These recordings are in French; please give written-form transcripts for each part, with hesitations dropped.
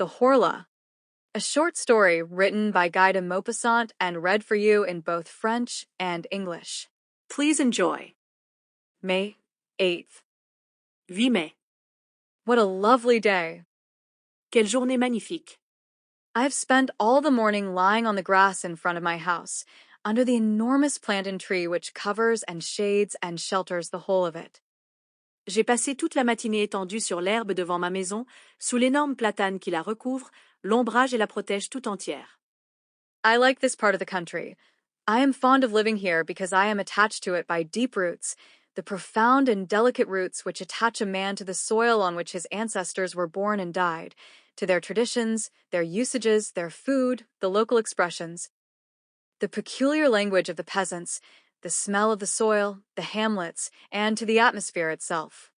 The Horla, a short story written by Guy de Maupassant and read for you in both French and English. Please enjoy. May 8th. 8 mai. What a lovely day. Quelle journée magnifique. I have spent all the morning lying on the grass in front of my house, under the enormous plantain tree which covers and shades and shelters the whole of it. J'ai passé toute la matinée étendue sur l'herbe devant ma maison, sous l'énorme platane qui la recouvre, l'ombrage et la protège tout entière. I like this part of the country. I am fond of living here because I am attached to it by deep roots, the profound and delicate roots which attach a man to the soil on which his ancestors were born and died, to their traditions, their usages, their food, the local expressions, the peculiar language of the peasants, the smell of the soil, the hamlets, and to the atmosphere itself.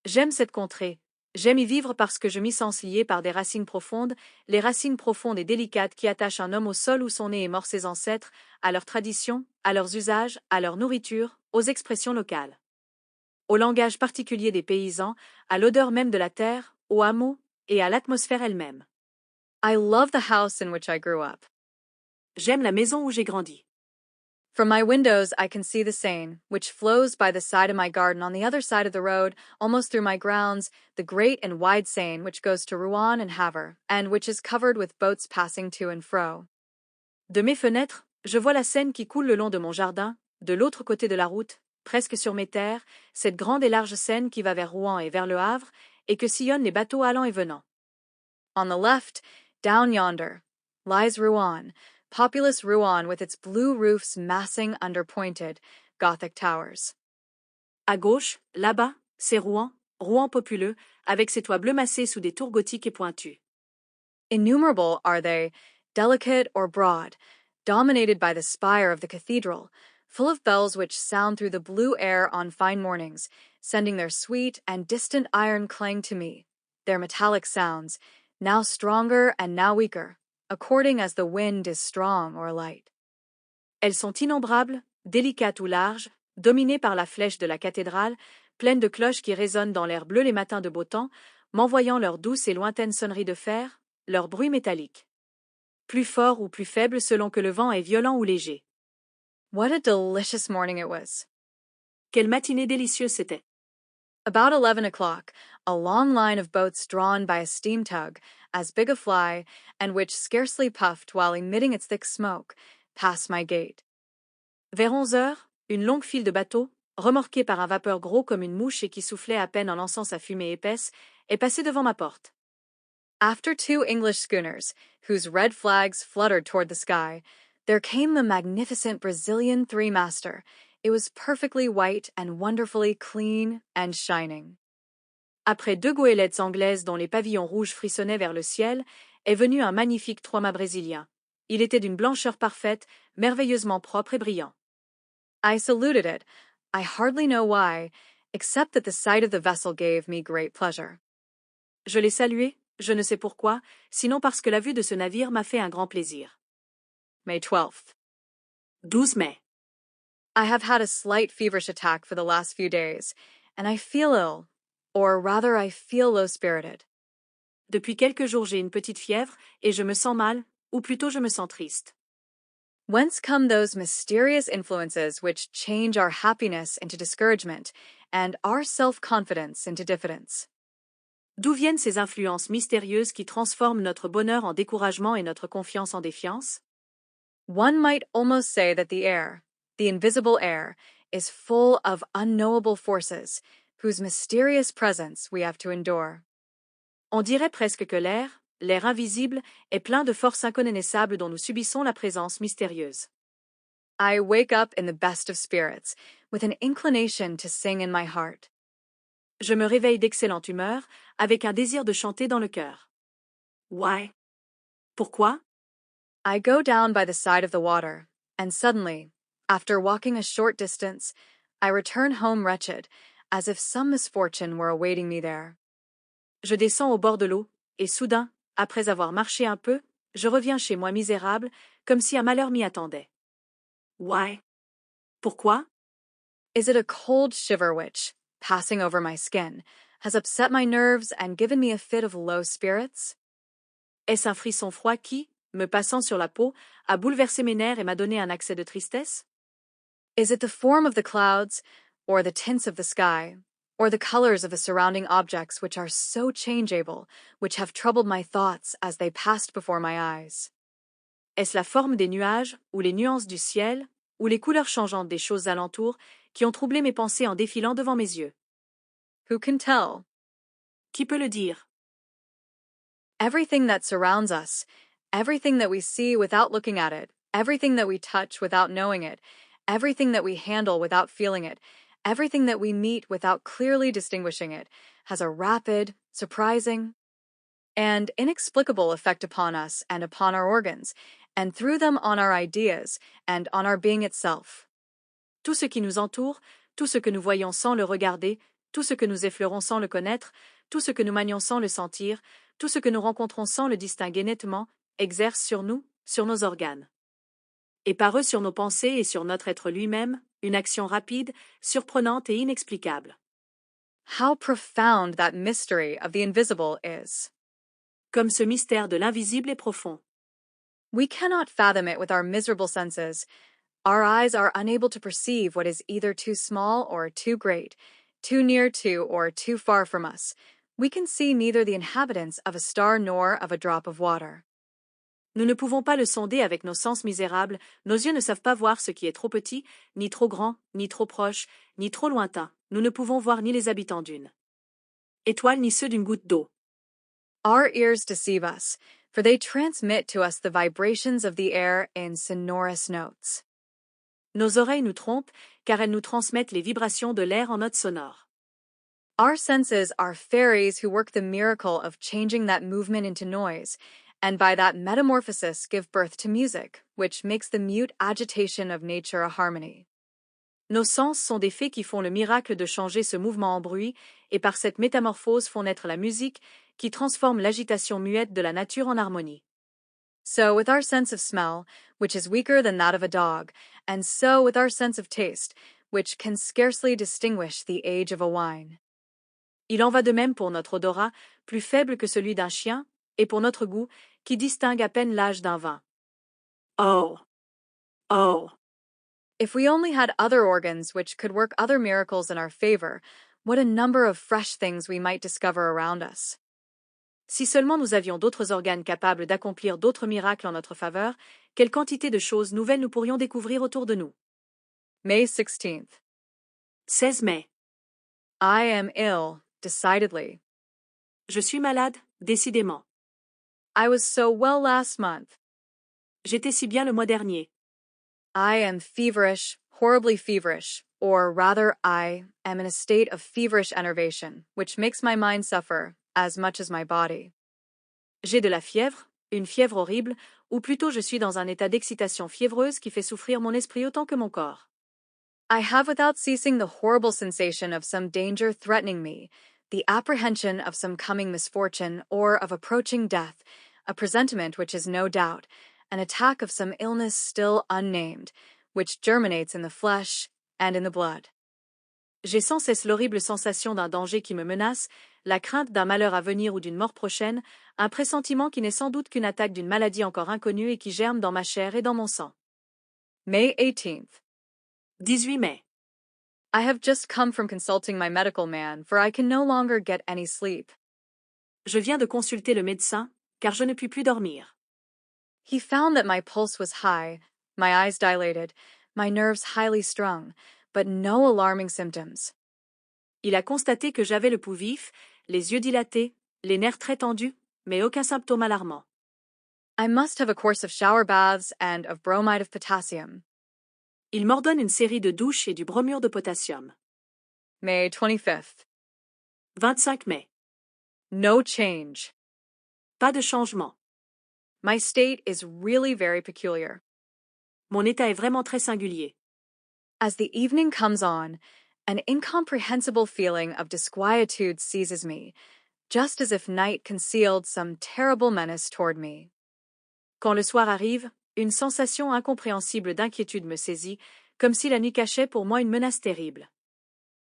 J'aime cette contrée. J'aime y vivre parce que je m'y sens lié par des racines profondes, les racines profondes et délicates qui attachent un homme au sol où sont nés et morts ses ancêtres, à leurs traditions, à leurs usages, à leur nourriture, aux expressions locales. Au langage particulier des paysans, à l'odeur même de la terre, aux hameaux et à l'atmosphère elle-même. I love the house in which I grew up. J'aime la maison où j'ai grandi. From my windows, I can see the Seine, which flows by the side of my garden on the other side of the road, almost through my grounds, the great and wide Seine which goes to Rouen and Havre, and which is covered with boats passing to and fro. De mes fenêtres, je vois la Seine qui coule le long de mon jardin, de l'autre côté de la route, presque sur mes terres, cette grande et large Seine qui va vers Rouen et vers Le Havre, et que sillonnent les bateaux allant et venant. On the left, down yonder, lies Rouen, populous Rouen with its blue roofs massing under pointed, Gothic towers. À gauche, là-bas, c'est Rouen, Rouen populeux, avec ses toits bleus massés sous des tours gothiques et pointus. Innumerable are they, delicate or broad, dominated by the spire of the cathedral, full of bells which sound through the blue air on fine mornings, sending their sweet and distant iron clang to me, their metallic sounds, now stronger and now weaker, according as the wind is strong or light. Elles sont innombrables, délicates ou larges, dominées par la flèche de la cathédrale, pleines de cloches qui résonnent dans l'air bleu les matins de beau temps, m'envoyant leurs douces et lointaines sonneries de fer, leurs bruits métalliques. Plus fort ou plus faible selon que le vent est violent ou léger. What a delicious morning it was. Quelle matinée délicieuse c'était. About 11 o'clock, a long line of boats drawn by a steam tug, as big a fly, and which scarcely puffed while emitting its thick smoke, passed my gate. Vers 11 heures, une longue file de bateaux, remorqués par un vapeur gros comme une mouche et qui soufflait à peine en lançant sa fumée épaisse, est passée devant ma porte. After 2 English schooners, whose red flags fluttered toward the sky, there came the magnificent Brazilian three-master. It was perfectly white and wonderfully clean and shining. Après 2 goélettes anglaises dont les pavillons rouges frissonnaient vers le ciel, est venu un magnifique trois-mâts brésilien. Il était d'une blancheur parfaite, merveilleusement propre et brillant. I saluted it, I hardly know why, except that the sight of the vessel gave me great pleasure. Je l'ai salué, je ne sais pourquoi, sinon parce que la vue de ce navire m'a fait un grand plaisir. May 12th. 12 mai. I have had a slight feverish attack for the last few days, and I feel ill, or rather I feel low-spirited. Depuis quelques jours j'ai une petite fièvre, et je me sens mal, ou plutôt je me sens triste. Whence come those mysterious influences which change our happiness into discouragement, and our self-confidence into diffidence? D'où viennent ces influences mystérieuses qui transforment notre bonheur en découragement et notre confiance en défiance? One might almost say that the air, the invisible air, is full of unknowable forces, whose mysterious presence we have to endure. On dirait presque que l'air invisible, est plein de forces inconnaissables dont nous subissons la présence mystérieuse. I wake up in the best of spirits, with an inclination to sing in my heart. Je me réveille d'excellente humeur, avec un désir de chanter dans le cœur. Why? Pourquoi? I go down by the side of the water, and suddenly, after walking a short distance, I return home wretched, as if some misfortune were awaiting me there. Je descends au bord de l'eau, et soudain, après avoir marché un peu, je reviens chez moi misérable, comme si un malheur m'y attendait. Why? Pourquoi? Is it a cold shiver which, passing over my skin, has upset my nerves and given me a fit of low spirits? Est-ce un frisson froid qui, me passant sur la peau, a bouleversé mes nerfs et m'a donné un accès de tristesse? Is it the form of the clouds, or the tints of the sky, or the colors of the surrounding objects which are so changeable, which have troubled my thoughts as they passed before my eyes? Est-ce la forme des nuages, ou les nuances du ciel, ou les couleurs changeantes des choses alentour qui ont troublé mes pensées en défilant devant mes yeux? Who can tell? Qui peut le dire? Everything that surrounds us, everything that we see without looking at it, everything that we touch without knowing it, everything that we handle without feeling it, everything that we meet without clearly distinguishing it, has a rapid, surprising, and inexplicable effect upon us and upon our organs, and through them on our ideas and on our being itself. Tout ce qui nous entoure, tout ce que nous voyons sans le regarder, tout ce que nous effleurons sans le connaître, tout ce que nous manions sans le sentir, tout ce que nous rencontrons sans le distinguer nettement, exerce sur nous, sur nos organes. Et par eux sur nos pensées et sur notre être lui-même, une action rapide, surprenante et inexplicable. How profound that mystery of the invisible is. Comme ce mystère de l'invisible est profond. We cannot fathom it with our miserable senses. Our eyes are unable to perceive what is either too small or too great, too near to or too far from us. We can see neither the inhabitants of a star nor of a drop of water. Nous ne pouvons pas le sonder avec nos sens misérables, nos yeux ne savent pas voir ce qui est trop petit, ni trop grand, ni trop proche, ni trop lointain. Nous ne pouvons voir ni les habitants d'une étoile ni ceux d'une goutte d'eau. Our ears deceive us, for they transmit to us the vibrations of the air in sonorous notes. Nos oreilles nous trompent, car elles nous transmettent les vibrations de l'air en notes sonores. Our senses are fairies who work the miracle of changing that movement into noise, and by that metamorphosis give birth to music, which makes the mute agitation of nature a harmony. Nos sens sont des fées qui font le miracle de changer ce mouvement en bruit, et par cette métamorphose font naître la musique, qui transforme l'agitation muette de la nature en harmonie. So with our sense of smell, which is weaker than that of a dog, and so with our sense of taste, which can scarcely distinguish the age of a wine. Il en va de même pour notre odorat, plus faible que celui d'un chien, et pour notre goût, qui distingue à peine l'âge d'un vin. Oh! Oh! If we only had other organs which could work other miracles in our favor, what a number of fresh things we might discover around us. Si seulement nous avions d'autres organes capables d'accomplir d'autres miracles en notre faveur, quelle quantité de choses nouvelles nous pourrions découvrir autour de nous. May 16th. 16 mai. I am ill, decidedly. Je suis malade, décidément. I was so well last month. J'étais si bien le mois dernier. I am feverish, horribly feverish, or rather I am in a state of feverish enervation, which makes my mind suffer as much as my body. J'ai de la fièvre, une fièvre horrible, ou plutôt je suis dans un état d'excitation fiévreuse qui fait souffrir mon esprit autant que mon corps. I have without ceasing the horrible sensation of some danger threatening me, the apprehension of some coming misfortune or of approaching death, a presentiment which is no doubt, an attack of some illness still unnamed, which germinates in the flesh and in the blood. J'ai sans cesse l'horrible sensation d'un danger qui me menace, la crainte d'un malheur à venir ou d'une mort prochaine, un pressentiment qui n'est sans doute qu'une attaque d'une maladie encore inconnue et qui germe dans ma chair et dans mon sang. May 18th. 18 mai. I have just come from consulting my medical man, for I can no longer get any sleep. Je viens de consulter le médecin, car je ne puis plus dormir. He found that my pulse was high, my eyes dilated, my nerves highly strung, but no alarming symptoms. Il a constaté que j'avais le pouls vif, les yeux dilatés, les nerfs très tendus, mais aucun symptôme alarmant. I must have a course of shower baths and of bromide of potassium. Il m'ordonne une série de douches et du bromure de potassium. May 25th. 25 mai. No change. Pas de changement. My state is really very peculiar. Mon état est vraiment très singulier. As the evening comes on, an incomprehensible feeling of disquietude seizes me, just as if night concealed some terrible menace toward me. Quand le soir arrive, une sensation incompréhensible d'inquiétude me saisit, comme si la nuit cachait pour moi une menace terrible.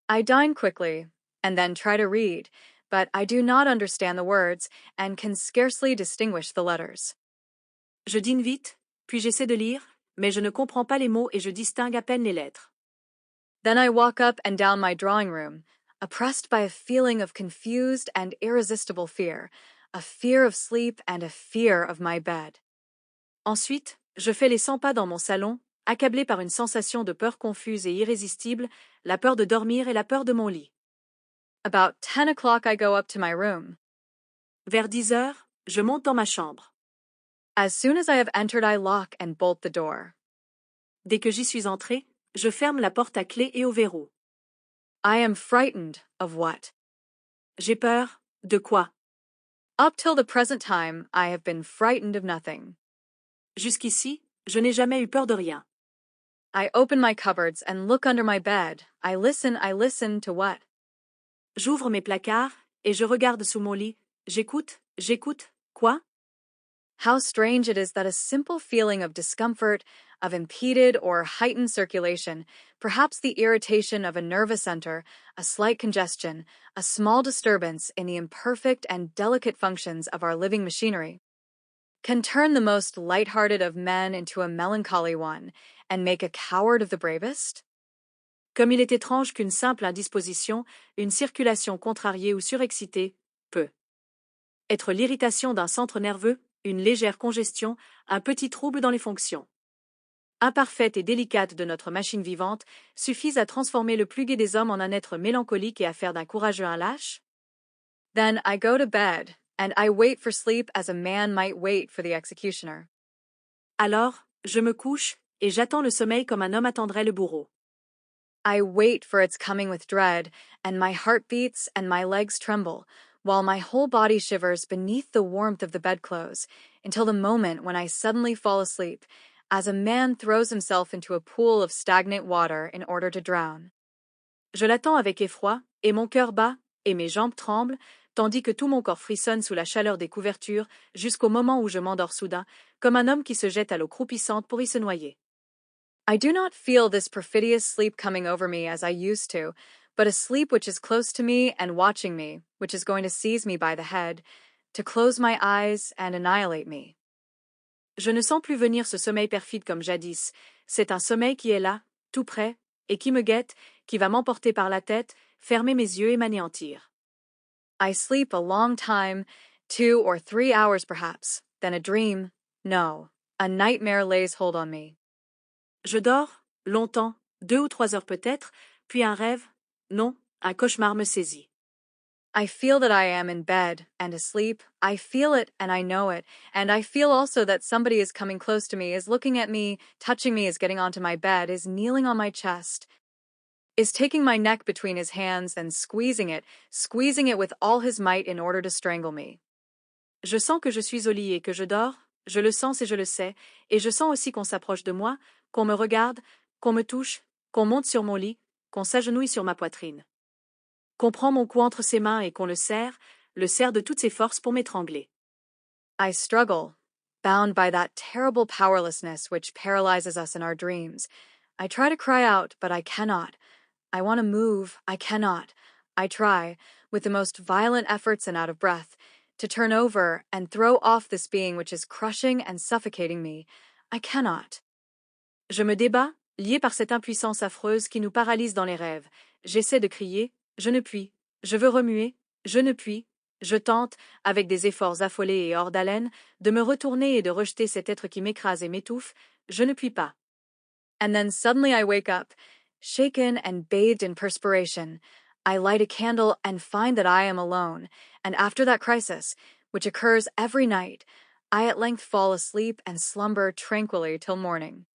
I dine quickly, and then try to read, but I do not understand the words and can scarcely distinguish the letters. Je dîne vite, puis j'essaie de lire, mais je ne comprends pas les mots et je distingue à peine les lettres. Then I walk up and down my drawing room, oppressed by a feeling of confused and irresistible fear, a fear of sleep and a fear of my bed. Ensuite, je fais les 100 pas dans mon salon, accablé par une sensation de peur confuse et irrésistible, la peur de dormir et la peur de mon lit. About 10 o'clock I go up to my room. Vers 10 heures, je monte dans ma chambre. As soon as I have entered, I lock and bolt the door. Dès que j'y suis entré, je ferme la porte à clé et au verrou. I am frightened of what? J'ai peur, de quoi? Up till the present time, I have been frightened of nothing. Jusqu'ici, je n'ai jamais eu peur de rien. I open my cupboards and look under my bed. I listen to what? J'ouvre mes placards et je regarde sous mon lit. J'écoute, quoi? How strange it is that a simple feeling of discomfort, of impeded or heightened circulation, perhaps the irritation of a nervous center, a slight congestion, a small disturbance in the imperfect and delicate functions of our living machinery, can turn the most light-hearted of men into a melancholy one and make a coward of the bravest? Comme il est étrange qu'une simple indisposition, une circulation contrariée ou surexcitée, peut être l'irritation d'un centre nerveux, une légère congestion, un petit trouble dans les fonctions imparfaites et délicates de notre machine vivante, suffisent à transformer le plus gai des hommes en un être mélancolique et à faire d'un courageux un lâche? Then I go to bed, and I wait for sleep as a man might wait for the executioner. Alors, je me couche, et j'attends le sommeil comme un homme attendrait le bourreau. I wait for its coming with dread, and my heart beats and my legs tremble, while my whole body shivers beneath the warmth of the bedclothes, until the moment when I suddenly fall asleep, as a man throws himself into a pool of stagnant water in order to drown. Je l'attends avec effroi, et mon cœur bat, et mes jambes tremblent, tandis que tout mon corps frissonne sous la chaleur des couvertures, jusqu'au moment où je m'endors soudain, comme un homme qui se jette à l'eau croupissante pour y se noyer. I do not feel this perfidious sleep coming over me as I used to, but a sleep which is close to me and watching me, which is going to seize me by the head, to close my eyes and annihilate me. Je ne sens plus venir ce sommeil perfide comme jadis. C'est un sommeil qui est là, tout près, et qui me guette, qui va m'emporter par la tête, fermer mes yeux et m'anéantir. I sleep a long time, 2 or 3 hours perhaps, then a dream, no, a nightmare lays hold on me. Je dors, longtemps, 2 ou 3 heures peut-être, puis un rêve, non, un cauchemar me saisit. I feel that I am in bed and asleep. I feel it and I know it. And I feel also that somebody is coming close to me, is looking at me, touching me, is getting onto my bed, is kneeling on my chest, is taking my neck between his hands and squeezing it with all his might in order to strangle me. Je sens que je suis au lit et que je dors, je le sens et je le sais, et je sens aussi qu'on s'approche de moi, qu'on me regarde, qu'on me touche, qu'on monte sur mon lit, qu'on s'agenouille sur ma poitrine. Qu'on prend mon cou entre ses mains et qu'on le serre de toutes ses forces pour m'étrangler. I struggle, bound by that terrible powerlessness which paralyzes us in our dreams. I try to cry out, but I cannot. I want to move, I cannot. I try, with the most violent efforts and out of breath, to turn over and throw off this being which is crushing and suffocating me. I cannot. Je me débats, lié par cette impuissance affreuse qui nous paralyse dans les rêves. J'essaie de crier, je ne puis. Je veux remuer, je ne puis. Je tente, avec des efforts affolés et hors d'haleine, de me retourner et de rejeter cet être qui m'écrase et m'étouffe. Je ne puis pas. And then suddenly I wake up, shaken and bathed in perspiration. I light a candle and find that I am alone, and after that crisis, which occurs every night, I at length fall asleep and slumber tranquilly till morning.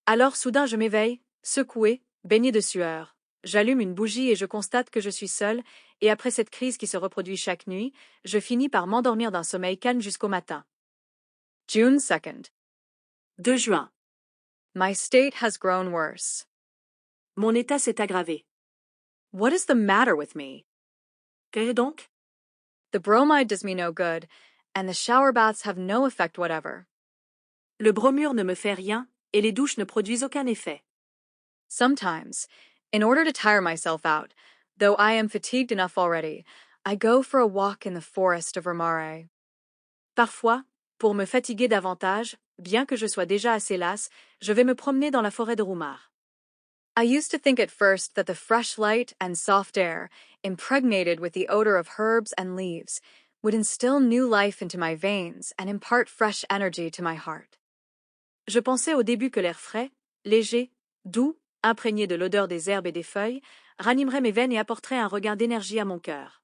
Alors soudain je m'éveille, secoué, baigné de sueur. J'allume une bougie et je constate que je suis seule, et après cette crise qui se reproduit chaque nuit, je finis par m'endormir d'un sommeil calme jusqu'au matin. June 2nd. 2 juin. My state has grown worse. Mon état s'est aggravé. What is the matter with me? Qu'est-ce donc? The bromide does me no good, and the shower baths have no effect whatever. Le bromure ne me fait rien, et les douches ne produisent aucun effet. Sometimes, in order to tire myself out, though I am fatigued enough already, I go for a walk in the forest of Romare. Parfois, pour me fatiguer davantage, bien que je sois déjà assez lasse, je vais me promener dans la forêt de Roumar. I used to think at first that the fresh light and soft air, impregnated with the odor of herbs and leaves, would instill new life into my veins and impart fresh energy to my heart. Je pensais au début que l'air frais, léger, doux, imprégné de l'odeur des herbes et des feuilles, ranimerait mes veines et apporterait un regain d'énergie à mon cœur.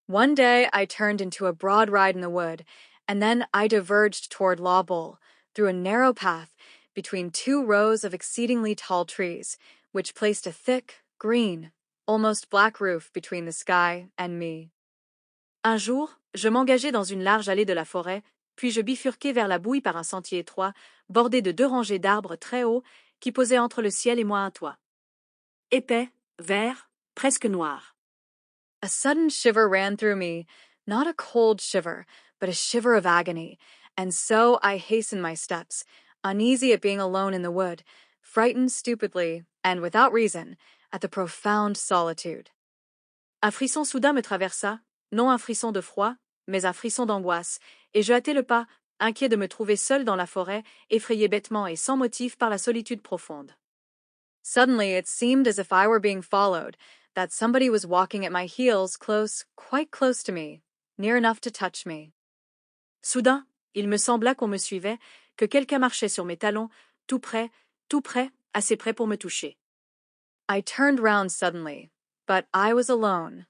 One day I turned into a broad ride in the wood, and then I diverged toward Law Bowl, through a narrow path between two rows of exceedingly tall trees, which placed a thick, green, almost black roof between the sky and me. Un jour, je m'engageai dans une large allée de la forêt, puis je bifurquai vers la bouille par un sentier étroit, bordé de deux rangées d'arbres très hauts qui posaient entre le ciel et moi un toit. Épais, vert, presque noir. A sudden shiver ran through me, not a cold shiver, but a shiver of agony, and so I hastened my steps, uneasy at being alone in the wood, frightened stupidly, and without reason, at the profound solitude. Un frisson soudain me traversa, non un frisson de froid, mais un frisson d'angoisse, et je hâtai le pas, inquiet de me trouver seul dans la forêt, effrayé bêtement et sans motif par la solitude profonde. Suddenly it seemed as if I were being followed, that somebody was walking at my heels close, quite close to me, near enough to touch me. Soudain, il me sembla qu'on me suivait, que quelqu'un marchait sur mes talons, tout près, assez près pour me toucher. I turned round suddenly, but I was alone.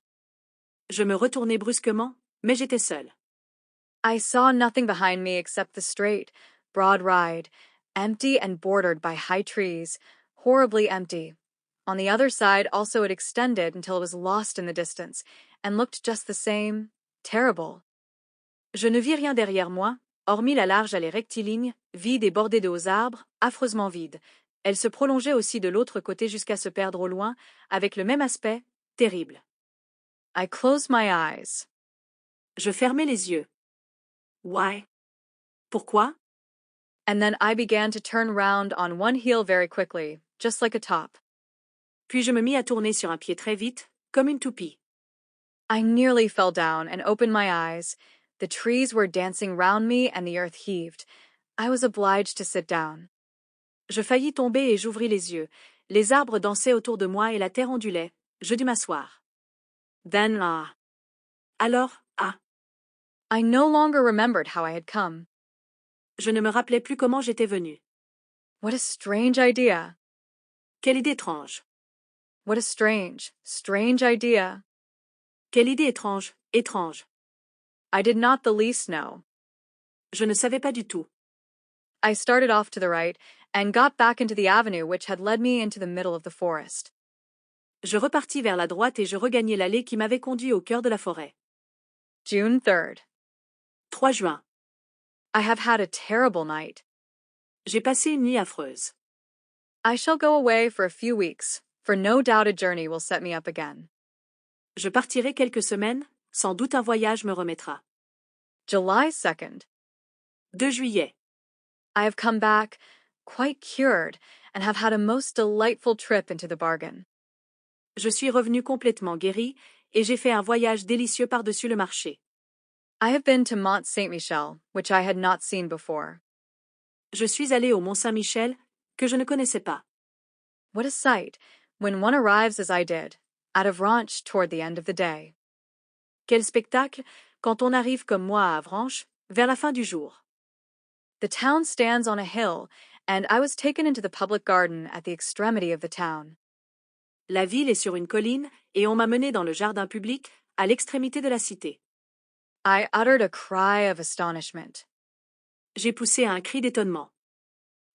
Je me retournai brusquement, mais j'étais seule. I saw nothing behind me except the straight, broad ride, empty and bordered by high trees, horribly empty. On the other side also it extended until it was lost in the distance, and looked just the same, terrible. Je ne vis rien derrière moi, hormis la large allée rectiligne, vide et bordée de hauts arbres, affreusement vide. Elle se prolongeait aussi de l'autre côté jusqu'à se perdre au loin, avec le même aspect, terrible. I closed my eyes. Je fermai les yeux. Why? Pourquoi? And then I began to turn round on one heel very quickly, just like a top. Puis je me mis à tourner sur un pied très vite, comme une toupie. I nearly fell down and opened my eyes. The trees were dancing round me and the earth heaved. I was obliged to sit down. Je faillis tomber et j'ouvris les yeux. Les arbres dansaient autour de moi et la terre ondulait. Je dus m'asseoir. Then, alors, I no longer remembered how I had come. Je ne me rappelais plus comment j'étais venue. What a strange idea. Quelle idée étrange. What a strange, strange idea. Quelle idée étrange, étrange. I did not the least know. Je ne savais pas du tout. I started off to the right and got back into the avenue which had led me into the middle of the forest. Je repartis vers la droite et je regagnai l'allée qui m'avait conduit au cœur de la forêt. June 3rd. 3 juin. I have had a terrible night. J'ai passé une nuit affreuse. I shall go away for a few weeks, for no doubt a journey will set me up again. Je partirai quelques semaines, sans doute un voyage me remettra. July 2nd. 2 juillet. I have come back, quite cured, and have had a most delightful trip into the bargain. Je suis revenu complètement guéri, et j'ai fait un voyage délicieux par-dessus le marché. I have been to Mont Saint-Michel, which I had not seen before. Je suis allé au Mont Saint-Michel, que je ne connaissais pas. What a sight, when one arrives as I did, at Avranches toward the end of the day. Quel spectacle, quand on arrive comme moi à Avranches, vers la fin du jour. The town stands on a hill, and I was taken into the public garden at the extremity of the town. La ville est sur une colline, et on m'a mené dans le jardin public, à l'extrémité de la cité. I uttered a cry of astonishment. J'ai poussé un cri d'étonnement.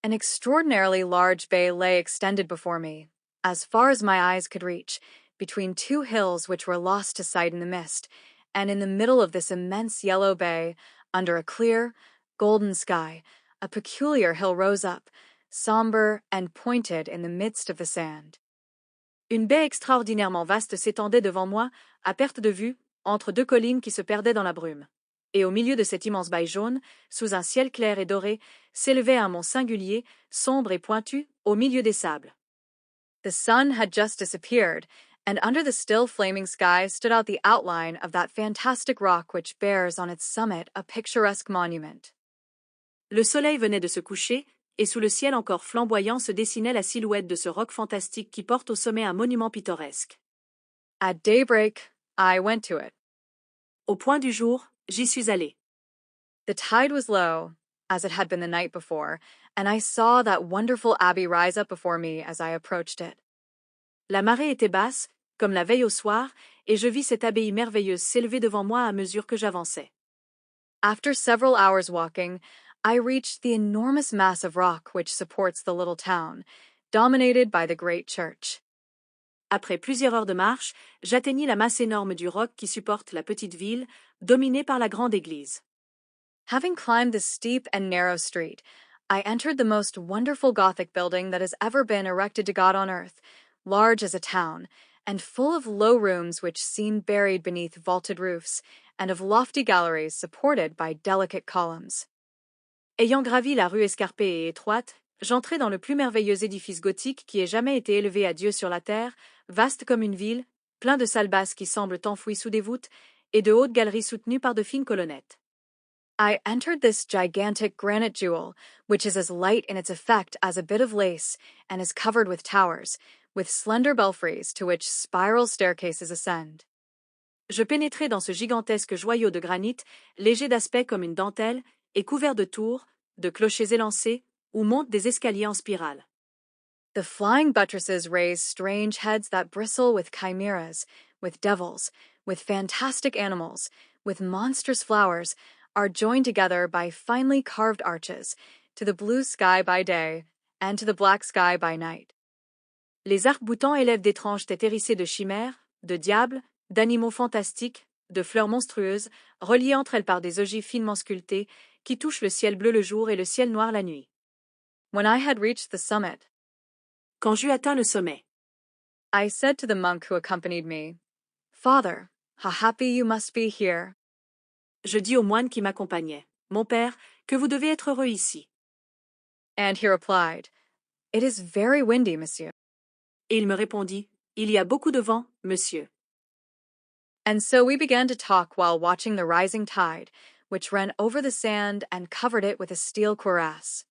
An extraordinarily large bay lay extended before me, as far as my eyes could reach, between two hills which were lost to sight in the mist, and in the middle of this immense yellow bay, under a clear, golden sky, a peculiar hill rose up, somber and pointed in the midst of the sand. Une baie extraordinairement vaste s'étendait devant moi, à perte de vue, entre deux collines qui se perdaient dans la brume. Et au milieu de cette immense baie jaune, sous un ciel clair et doré, s'élevait un mont singulier, sombre et pointu, au milieu des sables. The sun had just disappeared, and under the still flaming sky stood out the outline of that fantastic rock which bears on its summit a picturesque monument. Le soleil venait de se coucher, et sous le ciel encore flamboyant se dessinait la silhouette de ce roc fantastique qui porte au sommet un monument pittoresque. At daybreak, I went to it. Au point du jour, j'y suis allé. The tide was low, as it had been the night before, and I saw that wonderful abbey rise up before me as I approached it. La marée était basse, comme la veille au soir, et je vis cette abbaye merveilleuse s'élever devant moi à mesure que j'avançais. After several hours walking, I reached the enormous mass of rock which supports the little town, dominated by the great church. Après plusieurs heures de marche, j'atteignis la masse énorme du roc qui supporte la petite ville, dominée par la grande église. Having climbed this steep and narrow street, I entered the most wonderful Gothic building that has ever been erected to God on earth, large as a town, and full of low rooms which seemed buried beneath vaulted roofs, and of lofty galleries supported by delicate columns. Ayant gravi la rue escarpée et étroite, j'entrai dans le plus merveilleux édifice gothique qui ait jamais été élevé à Dieu sur la terre, vaste comme une ville, plein de salles basses qui semblent enfouies sous des voûtes, et de hautes galeries soutenues par de fines colonnettes. I entered this gigantic granite jewel, which is as light in its effect as a bit of lace, and is covered with towers, with slender belfries to which spiral staircases ascend. Je pénétrai dans ce gigantesque joyau de granit, léger d'aspect comme une dentelle, et couvert de tours, de clochers élancés, où montent des escaliers en spirale. The flying buttresses raise strange heads that bristle with chimeras, with devils, with fantastic animals, with monstrous flowers, are joined together by finely carved arches, to the blue sky by day, and to the black sky by night. Les arcs-boutants élèvent d'étranges têtes hérissées de chimères, de diables, d'animaux fantastiques, de fleurs monstrueuses, reliées entre elles par des ogives finement sculptées, qui touchent le ciel bleu le jour et le ciel noir la nuit. When I had reached the summit, quand j'eus atteint le sommet, I said to the monk who accompanied me, "Father, how happy you must be here." Je dis au moine qui m'accompagnait, Mon père, que vous devez être heureux ici. And he replied, "It is very windy, monsieur." Et il me répondit, Il y a beaucoup de vent, monsieur. And so we began to talk while watching the rising tide, which ran over the sand and covered it with a steel cuirass.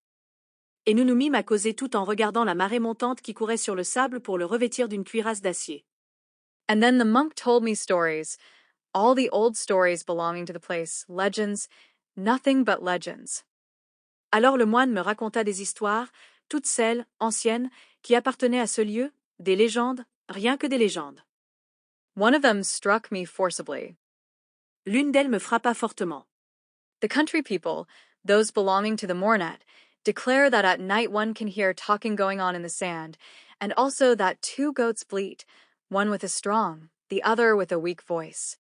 Et nous nous mîmes à causer tout en regardant la marée montante qui courait sur le sable pour le revêtir d'une cuirasse d'acier. And then the monk told me stories, all the old stories belonging to the place, legends, nothing but legends. Alors le moine me raconta des histoires, toutes celles, anciennes, qui appartenaient à ce lieu, des légendes, rien que des légendes. One of them struck me forcibly. L'une d'elles me frappa fortement. The country people, those belonging to the Mornet, declare that at night one can hear talking going on in the sand, and also that two goats bleat, one with a strong, the other with a weak voice.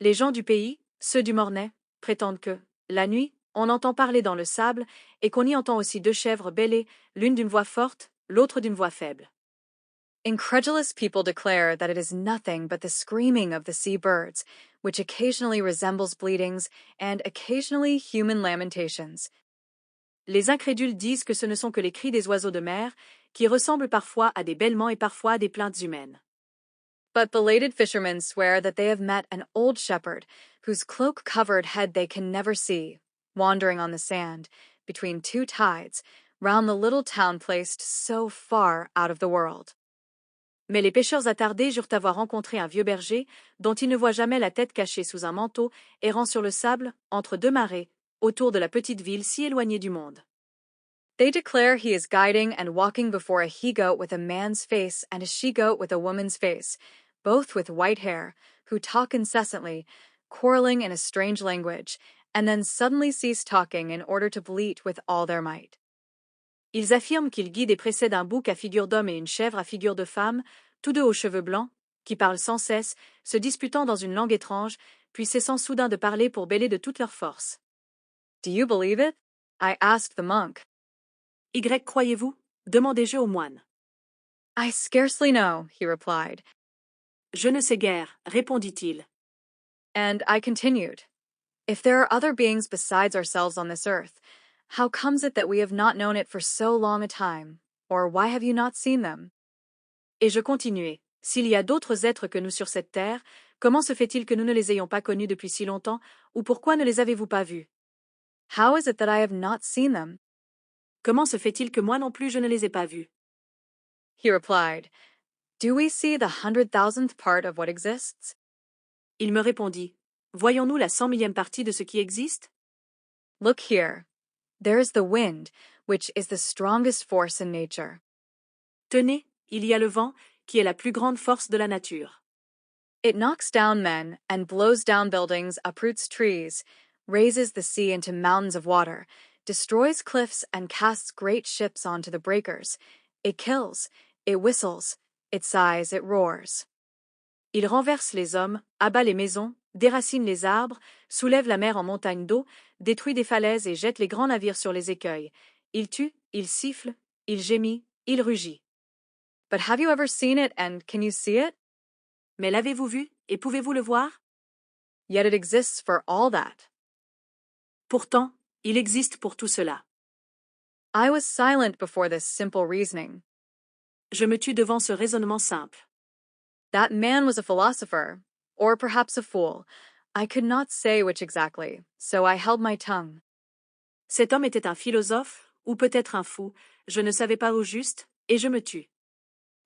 Les gens du pays, ceux du Mornay, prétendent que, la nuit, on entend parler dans le sable et qu'on y entend aussi deux chèvres bêler, l'une d'une voix forte, l'autre d'une voix faible. Incredulous people declare that it is nothing but the screaming of the sea birds, which occasionally resembles bleatings and occasionally human lamentations. Les incrédules disent que ce ne sont que les cris des oiseaux de mer, qui ressemblent parfois à des bêlements et parfois à des plaintes humaines. But belated fishermen swear that they have met an old shepherd, whose cloak-covered head they can never see, wandering on the sand, between two tides, round the little town placed so far out of the world. Mais les pêcheurs attardés jurent avoir rencontré un vieux berger, dont ils ne voient jamais la tête cachée sous un manteau, errant sur le sable, entre deux marées, autour de la petite ville si éloignée du monde. They declare he is guiding and walking before a he-goat with a man's face and a she-goat with a woman's face, both with white hair, who talk incessantly, quarreling in a strange language, and then suddenly cease talking in order to bleat with all their might. Ils affirment qu'ils guident et précèdent un bouc à figure d'homme et une chèvre à figure de femme, tous deux aux cheveux blancs, qui parlent sans cesse, se disputant dans une langue étrange, puis cessant soudain de parler pour bêler de toute leur force. Do you believe it? I asked the monk. Y croyez-vous? Demandai-je au moine. I scarcely know, he replied. Je ne sais guère, répondit-il. And I continued, if there are other beings besides ourselves on this earth, how comes it that we have not known it for so long a time, or why have you not seen them? Et je continuai, S'il y a d'autres êtres que nous sur cette terre, comment se fait-il que nous ne les ayons pas connus depuis si longtemps, ou pourquoi ne les avez-vous pas vus? How is it that I have not seen them? Comment se fait-il que moi non plus je ne les ai pas vus? He replied, Do we see the 100,000th part of what exists? Il me répondit, voyons-nous la 100 000e partie de ce qui existe? Look here. There is the wind, which is the strongest force in nature. Tenez, il y a le vent, qui est la plus grande force de la nature. It knocks down men and blows down buildings, uproots trees, raises the sea into mountains of water, destroys cliffs and casts great ships onto the breakers. It kills, it whistles, it sighs, it roars. Il renverse les hommes, abat les maisons, déracine les arbres, soulève la mer en montagne d'eau, détruit des falaises et jette les grands navires sur les écueils. Il tue, il siffle, il gémit, il rugit. But have you ever seen it and can you see it? Mais l'avez-vous vu et pouvez-vous le voir? Yet it exists for all that. Pourtant, il existe pour tout cela. I was silent before this simple reasoning. Je me tue devant ce raisonnement simple. That man was a philosopher, or perhaps a fool. I could not say which exactly, so I held my tongue. Cet homme était un philosophe, ou peut-être un fou, je ne savais pas au juste, et je me tus.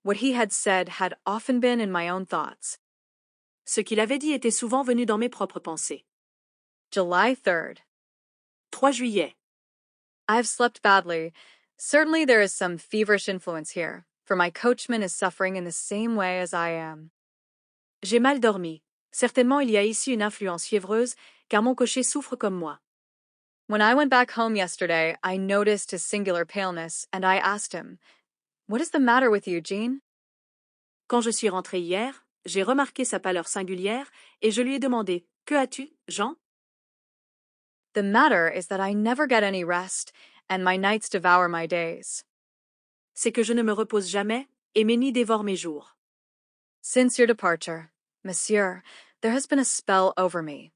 What he had said had often been in my own thoughts. Ce qu'il avait dit était souvent venu dans mes propres pensées. July 3rd. 3 juillet. I have slept badly. Certainly there is some feverish influence here, for my coachman is suffering in the same way as I am. J'ai mal dormi. Certainement il y a ici une influence fiévreuse, car mon cocher souffre comme moi. When I went back home yesterday, I noticed his singular paleness, and I asked him, What is the matter with you, Jean? Quand je suis rentré hier, j'ai remarqué sa pâleur singulière, et je lui ai demandé, Que as-tu, Jean? The matter is that I never get any rest, and my nights devour my days. C'est que je ne me repose jamais, et mes nuits dévorent mes jours. Since your departure, monsieur, there has been a spell over me.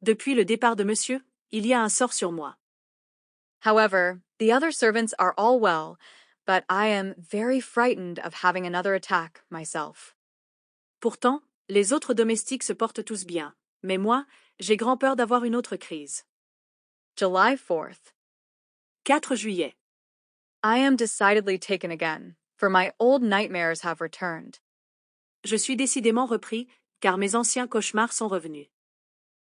Depuis le départ de monsieur, il y a un sort sur moi. However, the other servants are all well, but I am very frightened of having another attack myself. Pourtant, les autres domestiques se portent tous bien, mais moi, j'ai grand peur d'avoir une autre crise. July 4th. 4 juillet. I am decidedly taken again, for my old nightmares have returned. Je suis décidément repris, car mes anciens cauchemars sont revenus.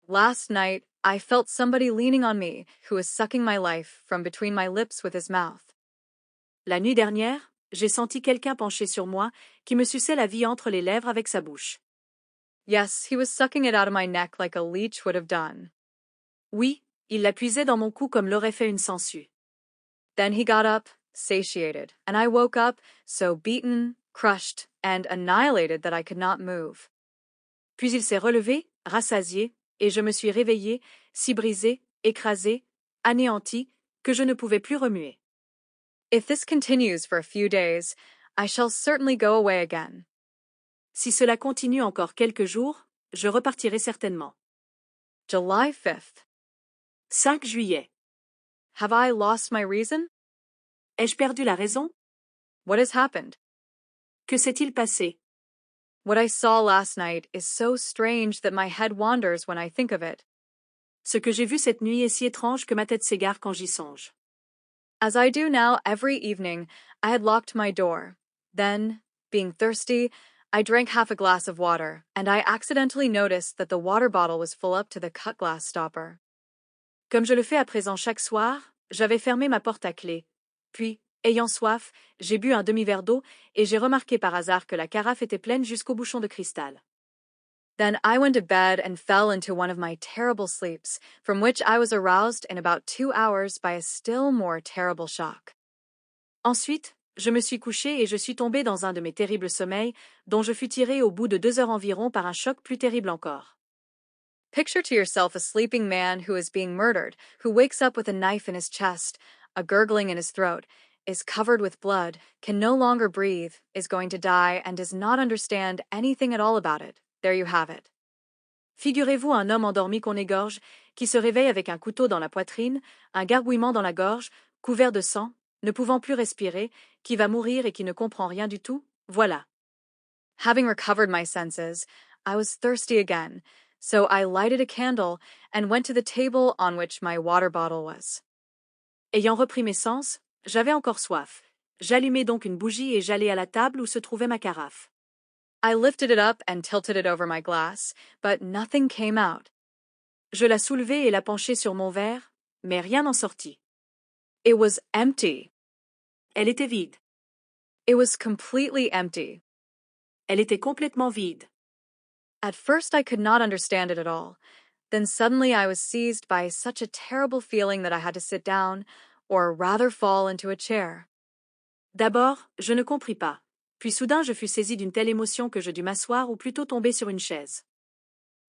Last night, I felt somebody leaning on me who was sucking my life from between my lips with his mouth. La nuit dernière, j'ai senti quelqu'un penché sur moi qui me suçait la vie entre les lèvres avec sa bouche. Yes, he was sucking it out of my neck like a leech would have done. Oui, il la puisait dans mon cou comme l'aurait fait une sangsue. Then he got up, satiated, and I woke up, so beaten, crushed, and annihilated that I could not move. Puis il s'est relevé, rassasié, et je me suis réveillé, si brisé, écrasé, anéanti, que je ne pouvais plus remuer. If this continues for a few days, I shall certainly go away again. Si cela continue encore quelques jours, je repartirai certainement. July 5th. 5 juillet. Have I lost my reason? Ai-je perdu la raison? What has happened? Que s'est-il passé? What I saw last night is so strange that my head wanders when I think of it. Ce que j'ai vu cette nuit est si étrange que ma tête s'égare quand j'y songe. As I do now every evening, I had locked my door. Then, being thirsty, I drank half a glass of water, and I accidentally noticed that the water bottle was full up to the cut glass stopper. Comme je le fais à présent chaque soir, j'avais fermé ma porte à clé. Puis, ayant soif, j'ai bu un demi-verre d'eau et j'ai remarqué par hasard que la carafe était pleine jusqu'au bouchon de cristal. Then I went to bed and fell into one of my terrible sleeps, from which I was aroused in about 2 hours by a still more terrible shock. Ensuite, je me suis couché et je suis tombé dans un de mes terribles sommeils, dont je fus tiré au bout de 2 heures environ par un choc plus terrible encore. Picture to yourself a sleeping man who is being murdered, who wakes up with a knife in his chest, a gurgling in his throat, is covered with blood, can no longer breathe, is going to die, and does not understand anything at all about it. There you have it. Figurez-vous un homme endormi qu'on égorge, qui se réveille avec un couteau dans la poitrine, un gargouillement dans la gorge, couvert de sang, ne pouvant plus respirer, qui va mourir et qui ne comprend rien du tout, voilà. Having recovered my senses, I was thirsty again, so I lighted a candle and went to the table on which my water bottle was. Ayant repris mes sens, j'avais encore soif. J'allumai donc une bougie et j'allai à la table où se trouvait ma carafe. I lifted it up and tilted it over my glass, but nothing came out. Je la soulevai et la penchai sur mon verre, mais rien n'en sortit. It was empty. Elle était vide. It was completely empty. Elle était complètement vide. At first I could not understand it at all. Then suddenly I was seized by such a terrible feeling that I had to sit down, or rather fall into a chair. D'abord, je ne compris pas. Puis soudain je fus saisi d'une telle émotion que je dus m'asseoir ou plutôt tomber sur une chaise.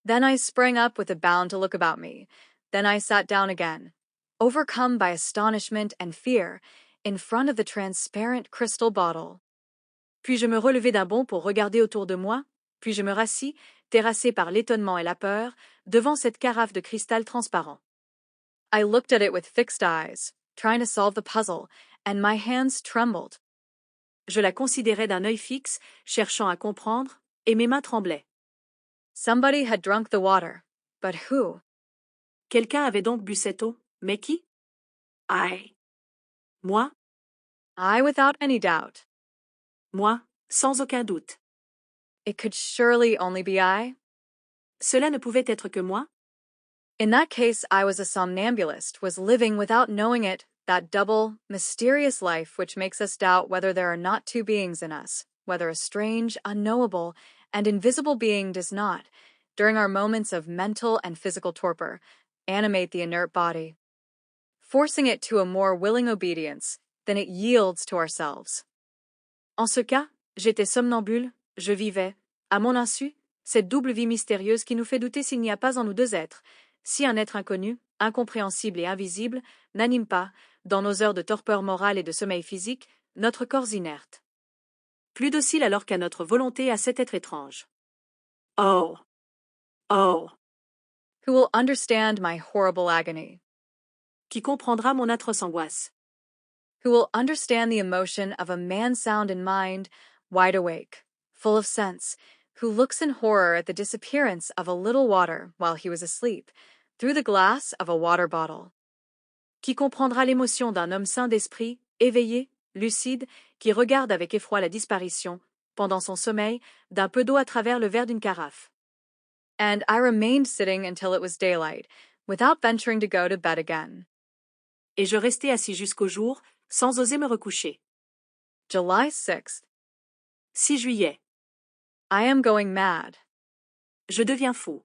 Then I sprang up with a bound to look about me. Then I sat down again, overcome by astonishment and fear, in front of the transparent crystal bottle. Puis je me relevai d'un bond pour regarder autour de moi, puis je me rassis, terrassé par l'étonnement et la peur, devant cette carafe de cristal transparent. I looked at it with fixed eyes, trying to solve the puzzle, and my hands trembled. Je la considérais d'un œil fixe, cherchant à comprendre, et mes mains tremblaient. Somebody had drunk the water, but who? Quelqu'un avait donc bu cette eau, mais qui? Moi? I without any doubt. Moi, sans aucun doute. It could surely only be I. Cela ne pouvait être que moi? In that case, I was a somnambulist, was living without knowing it, that double, mysterious life which makes us doubt whether there are not two beings in us, whether a strange, unknowable, and invisible being does not, during our moments of mental and physical torpor, animate the inert body, forcing it to a more willing obedience than it yields to ourselves. En ce cas, j'étais somnambule, je vivais, à mon insu, cette double vie mystérieuse qui nous fait douter s'il n'y a pas en nous deux êtres, si un être inconnu, incompréhensible et invisible, n'anime pas, dans nos heures de torpeur morale et de sommeil physique, notre corps inerte. Plus docile alors qu'à notre volonté à cet être étrange. Oh! Oh! Who will understand my horrible agony? Qui comprendra mon atroce angoisse? Who will understand the emotion of a man sound in mind, wide awake, full of sense, who looks in horror at the disappearance of a little water while he was asleep, through the glass of a water bottle? Qui comprendra l'émotion d'un homme sain d'esprit, éveillé, lucide, qui regarde avec effroi la disparition, pendant son sommeil, d'un peu d'eau à travers le verre d'une carafe? And I remained sitting until it was daylight, without venturing to go to bed again. Et je restai assis jusqu'au jour, sans oser me recoucher. July 6th. 6 juillet. I am going mad. Je deviens fou.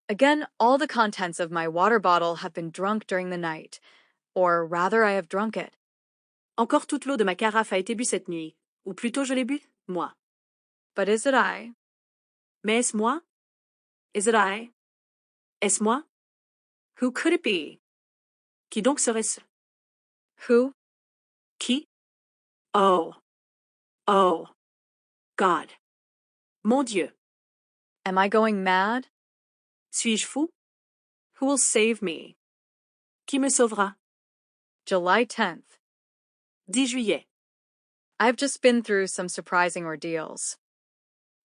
Again, all the contents of my water bottle have been drunk during the night. Or rather, I have drunk it. Encore toute l'eau de ma carafe a été bue cette nuit. Ou plutôt je l'ai bu, moi. But is it I? Mais est-ce moi? Is it I? Est-ce moi? Who could it be? Qui donc serait-ce? Who? Qui? Oh. Oh. God. Mon Dieu. Am I going mad? Suis-je fou? Who will save me? Qui me sauvera? July 10th. 10 juillet. I've just been through some surprising ordeals.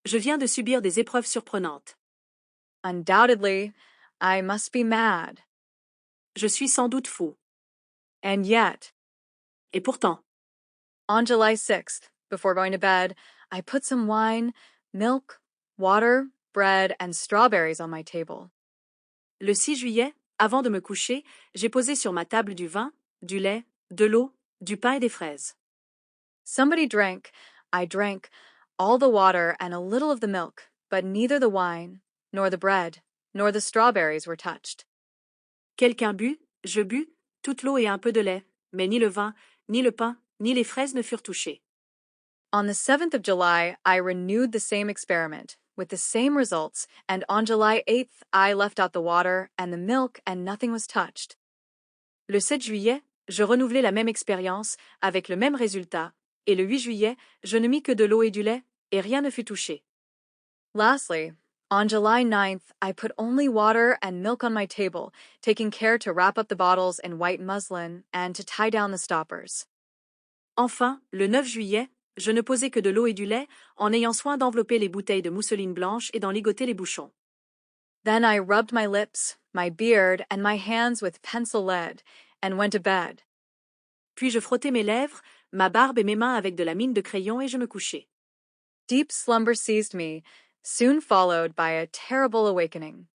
Je viens de subir des épreuves surprenantes. Undoubtedly, I must be mad. Je suis sans doute fou. And yet, et pourtant, on July 6th, before going to bed, I put some wine, milk, water, bread, and strawberries on my table. Le 6 juillet, avant de me coucher, j'ai posé sur ma table du vin, du lait, de l'eau, du pain et des fraises. Somebody drank, I drank, all the water and a little of the milk, but neither the wine, nor the bread, nor the strawberries were touched. Quelqu'un but, je bus, toute l'eau et un peu de lait, mais ni le vin, ni le pain, ni les fraises ne furent touchées. On the 7th of July, I renewed the same experiment, with the same results, and on July 8th, I left out the water and the milk and nothing was touched. Le 7 juillet, je renouvelai la même expérience, avec le même résultat, et le 8 juillet, je ne mis que de l'eau et du lait, et rien ne fut touché. Lastly, on July 9th, I put only water and milk on my table, taking care to wrap up the bottles in white muslin and to tie down the stoppers. Enfin, le 9 juillet, Je ne posais que de l'eau et du lait, en ayant soin d'envelopper les bouteilles de mousseline blanche et d'en ligoter les bouchons. Then I rubbed my lips, my beard, and my hands with pencil lead, and went to bed. Puis je frottais mes lèvres, ma barbe et mes mains avec de la mine de crayon et je me couchais. Deep slumber seized me, soon followed by a terrible awakening.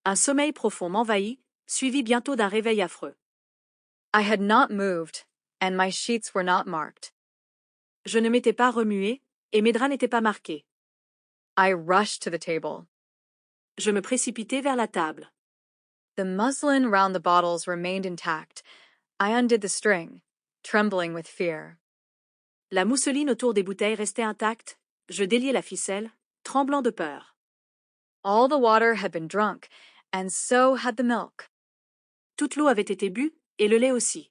Un sommeil profond m'envahit, suivi bientôt d'un réveil affreux. I had not moved, and my sheets were not marked. Je ne m'étais pas remué, et mes draps n'étaient pas marqués. I rushed to the table. Je me précipitai vers la table. The muslin round the bottles remained intact. I undid the string, trembling with fear. La mousseline autour des bouteilles restait intacte. Je déliai la ficelle, tremblant de peur. All the water had been drunk, and so had the milk. Toute l'eau avait été bue, et le lait aussi.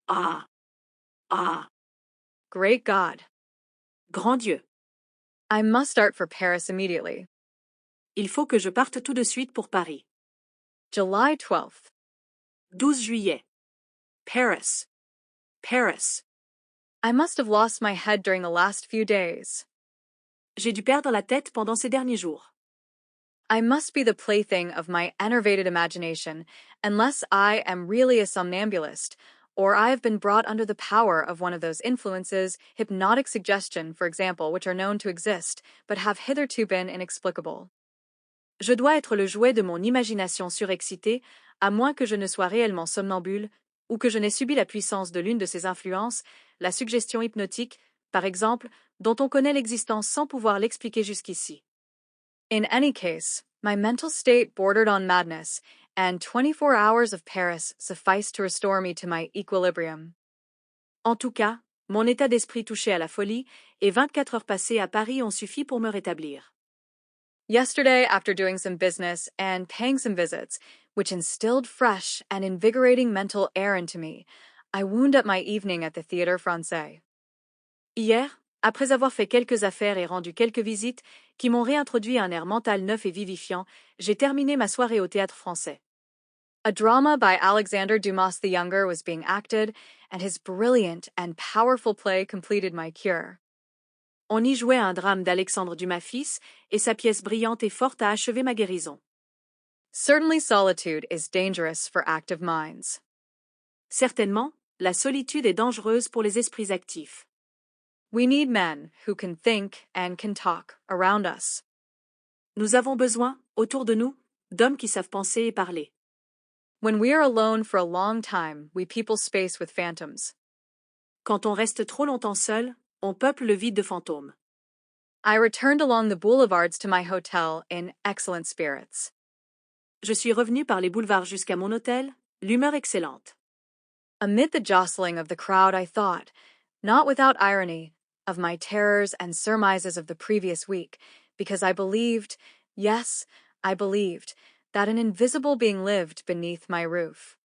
Ah! Ah! Great God. Grand Dieu! I must start for Paris immediately. Il faut que je parte tout de suite pour Paris. July 12th. 12 juillet. Paris. Paris. I must have lost my head during the last few days. J'ai dû perdre la tête pendant ces derniers jours. I must be the plaything of my enervated imagination, unless I am really a somnambulist, or I have been brought under the power of one of those influences, hypnotic suggestion, for example, which are known to exist, but have hitherto been inexplicable. Je dois être le jouet de mon imagination surexcitée, à moins que je ne sois réellement somnambule, ou que je n'ai subi la puissance de l'une de ces influences, la suggestion hypnotique, par exemple, dont on connaît l'existence sans pouvoir l'expliquer jusqu'ici. In any case, my mental state bordered on madness, and 24 hours of Paris sufficed to restore me to my equilibrium. En tout cas, mon état d'esprit touchait à la folie, et 24 heures passées à Paris ont suffi pour me rétablir. Yesterday, after doing some business and paying some visits, which instilled fresh and invigorating mental air into me, I wound up my evening at the Théâtre Français. Hier, après avoir fait quelques affaires et rendu quelques visites qui m'ont réintroduit un air mental neuf et vivifiant, j'ai terminé ma soirée au Théâtre Français. A drama by Alexander Dumas the Younger was being acted, and his brilliant and powerful play completed my cure. On y jouait un drame d'Alexandre Dumas fils, et sa pièce brillante et forte a achevé ma guérison. Certainly solitude is dangerous for active minds. Certainement, la solitude est dangereuse pour les esprits actifs. We need men who can think and can talk around us. Nous avons besoin, autour de nous, d'hommes qui savent penser et parler. When we are alone for a long time, we people space with phantoms. Quand on reste trop longtemps seul, on peuple le vide de fantômes. I returned along the boulevards to my hotel in excellent spirits. Je suis revenu par les boulevards jusqu'à mon hôtel, l'humeur excellente. Amid the jostling of the crowd, I thought, not without irony, of my terrors and surmises of the previous week, because I believed, yes, I believed, that an invisible being lived beneath my roof.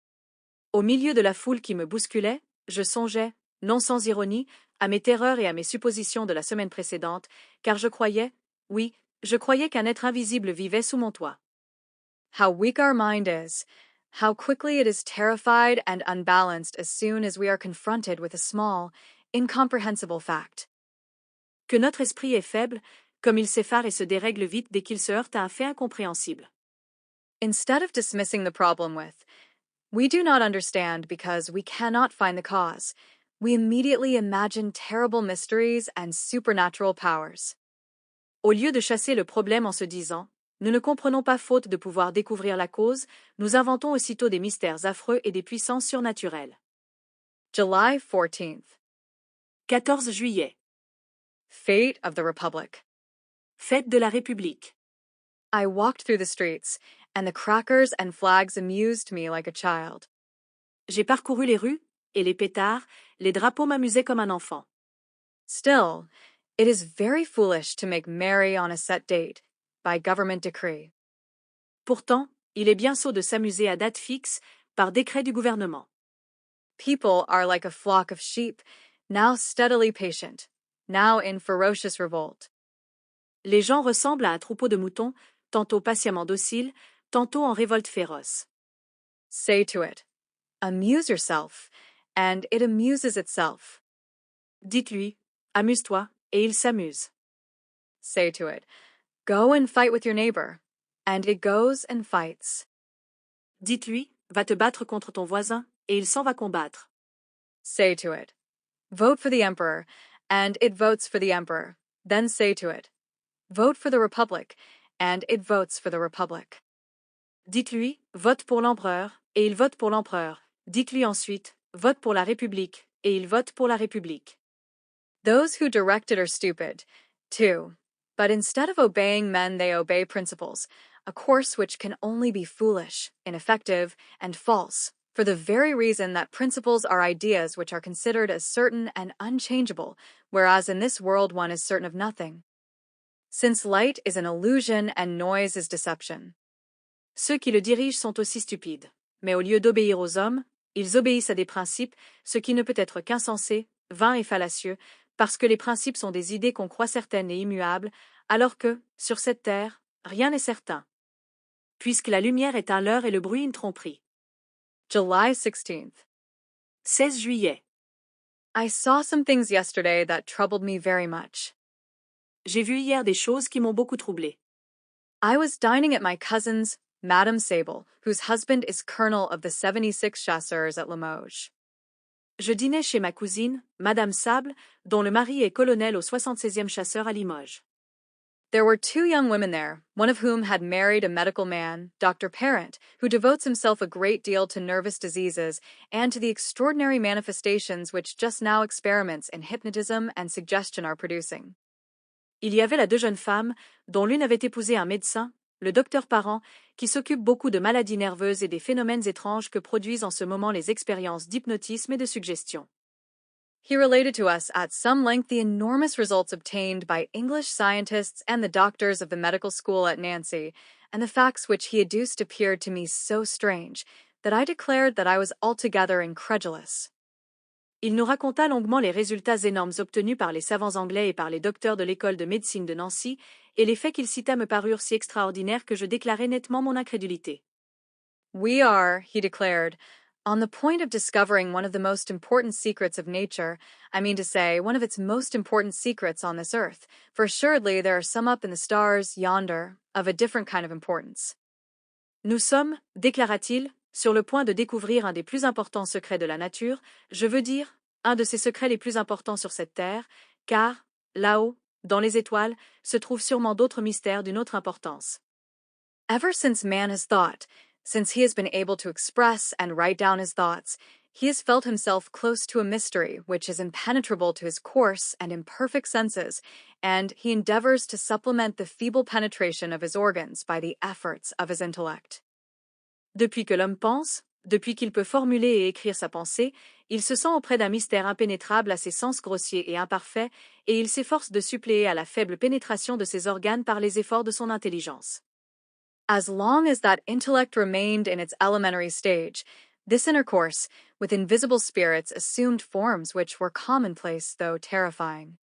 Au milieu de la foule qui me bousculait, je songeais, non sans ironie, à mes terreurs et à mes suppositions de la semaine précédente, car je croyais, oui, je croyais qu'un être invisible vivait sous mon toit. How weak our mind is, how quickly it is terrified and unbalanced as soon as we are confronted with a small, incomprehensible fact. Que notre esprit est faible, comme il s'effare et se dérègle vite dès qu'il se heurte à un fait incompréhensible. Instead of dismissing the problem with, we do not understand because we cannot find the cause, we immediately imagine terrible mysteries and supernatural powers. Au lieu de chasser le problème en se disant « Nous ne comprenons pas faute de pouvoir découvrir la cause », nous inventons aussitôt des mystères affreux et des puissances surnaturelles. July 14th. 14 juillet. Fate of the Republic. Fête de la République. I walked through the streets, and the crackers and flags amused me like a child. J'ai parcouru les rues, et les pétards, les drapeaux m'amusaient comme un enfant. Still, it is very foolish to make merry on a set date, by government decree. Pourtant, il est bien sot de s'amuser à date fixe, par décret du gouvernement. People are like a flock of sheep, now steadily patient, now in ferocious revolt. Les gens ressemblent à un troupeau de moutons, tantôt patiemment dociles, tantôt en révolte féroce. Say to it, amuse yourself, and it amuses itself. Dites-lui, Amuse-toi, et il s'amuse. Say to it, go and fight with your neighbor, and it goes and fights. Dites-lui, va te battre contre ton voisin, et il s'en va combattre. Say to it, vote for the emperor, and it votes for the emperor. Then say to it, vote for the republic, and it votes for the republic. Dites-lui, vote pour l'empereur, et il vote pour l'empereur. Dites-lui ensuite, vote pour la République, et il vote pour la République. Those who direct it are stupid, too. But instead of obeying men, they obey principles, a course which can only be foolish, ineffective, and false, for the very reason that principles are ideas which are considered as certain and unchangeable, whereas in this world one is certain of nothing. Since light is an illusion and noise is deception. Ceux qui le dirigent sont aussi stupides. Mais au lieu d'obéir aux hommes, ils obéissent à des principes, ce qui ne peut être qu'insensé, vain et fallacieux, parce que les principes sont des idées qu'on croit certaines et immuables, alors que, sur cette terre, rien n'est certain. Puisque la lumière est un leurre et le bruit une tromperie. July 16th. 16 juillet. I saw some things yesterday that troubled me very much. J'ai vu hier des choses qui m'ont beaucoup troublé. I was dining at my cousin's, Madame Sable, whose husband is colonel of the 76 chasseurs at Limoges. Je dînais chez ma cousine, Madame Sable, dont le mari est colonel au 76e chasseur à Limoges. There were two young women there, one of whom had married a medical man, Dr. Parent, who devotes himself a great deal to nervous diseases and to the extraordinary manifestations which just now experiments in hypnotism and suggestion are producing. Il y avait là deux jeunes femmes, dont l'une avait épousé un médecin, le docteur Parent, qui s'occupe beaucoup de maladies nerveuses et des phénomènes étranges que produisent en ce moment les expériences d'hypnotisme et de suggestion. He related to us at some length the enormous results obtained by English scientists and the doctors of the medical school at Nancy, and the facts which he adduced appeared to me so strange that I declared that I was altogether incredulous. Il nous raconta longuement les résultats énormes obtenus par les savants anglais et par les docteurs de l'école de médecine de Nancy, et les faits qu'il cita me parurent si extraordinaires que je déclarai nettement mon incrédulité. We are, he declared, on the point of discovering one of the most important secrets of nature, I mean to say, one of its most important secrets on this earth, for assuredly there are some up in the stars yonder, of a different kind of importance. Nous sommes, déclara-t-il, sur le point de découvrir un des plus importants secrets de la nature, je veux dire, un de ces secrets les plus importants sur cette terre, car, là-haut, dans les étoiles, se trouvent sûrement d'autres mystères d'une autre importance. Ever since man has thought, since he has been able to express and write down his thoughts, he has felt himself close to a mystery which is impenetrable to his coarse and imperfect senses, and he endeavors to supplement the feeble penetration of his organs by the efforts of his intellect. Depuis que l'homme pense, depuis qu'il peut formuler et écrire sa pensée, il se sent auprès d'un mystère impénétrable à ses sens grossiers et imparfaits, et il s'efforce de suppléer à la faible pénétration de ses organes par les efforts de son intelligence. As long as that intellect remained in its elementary stage, this intercourse with invisible spirits assumed forms which were commonplace though terrifying.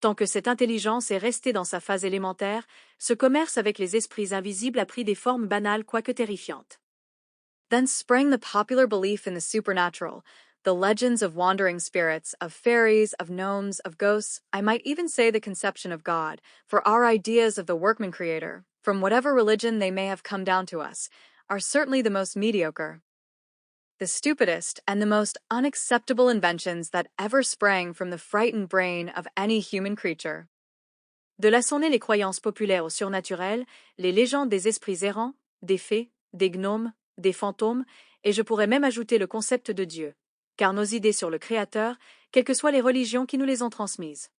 Tant que cette intelligence est restée dans sa phase élémentaire, ce commerce avec les esprits invisibles a pris des formes banales quoique terrifiantes. Then sprang the popular belief in the supernatural, the legends of wandering spirits, of fairies, of gnomes, of ghosts, I might even say the conception of God, for our ideas of the workman-creator, from whatever religion they may have come down to us, are certainly the most mediocre. The stupidest and the most unacceptable inventions that ever sprang from the frightened brain of any human creature. De là sont nées les croyances populaires au surnaturel, les légendes des esprits errants, des fées, des gnomes, des fantômes, et je pourrais même ajouter le concept de Dieu, car nos idées sur le Créateur, quelles que soient les religions qui nous les ont transmises,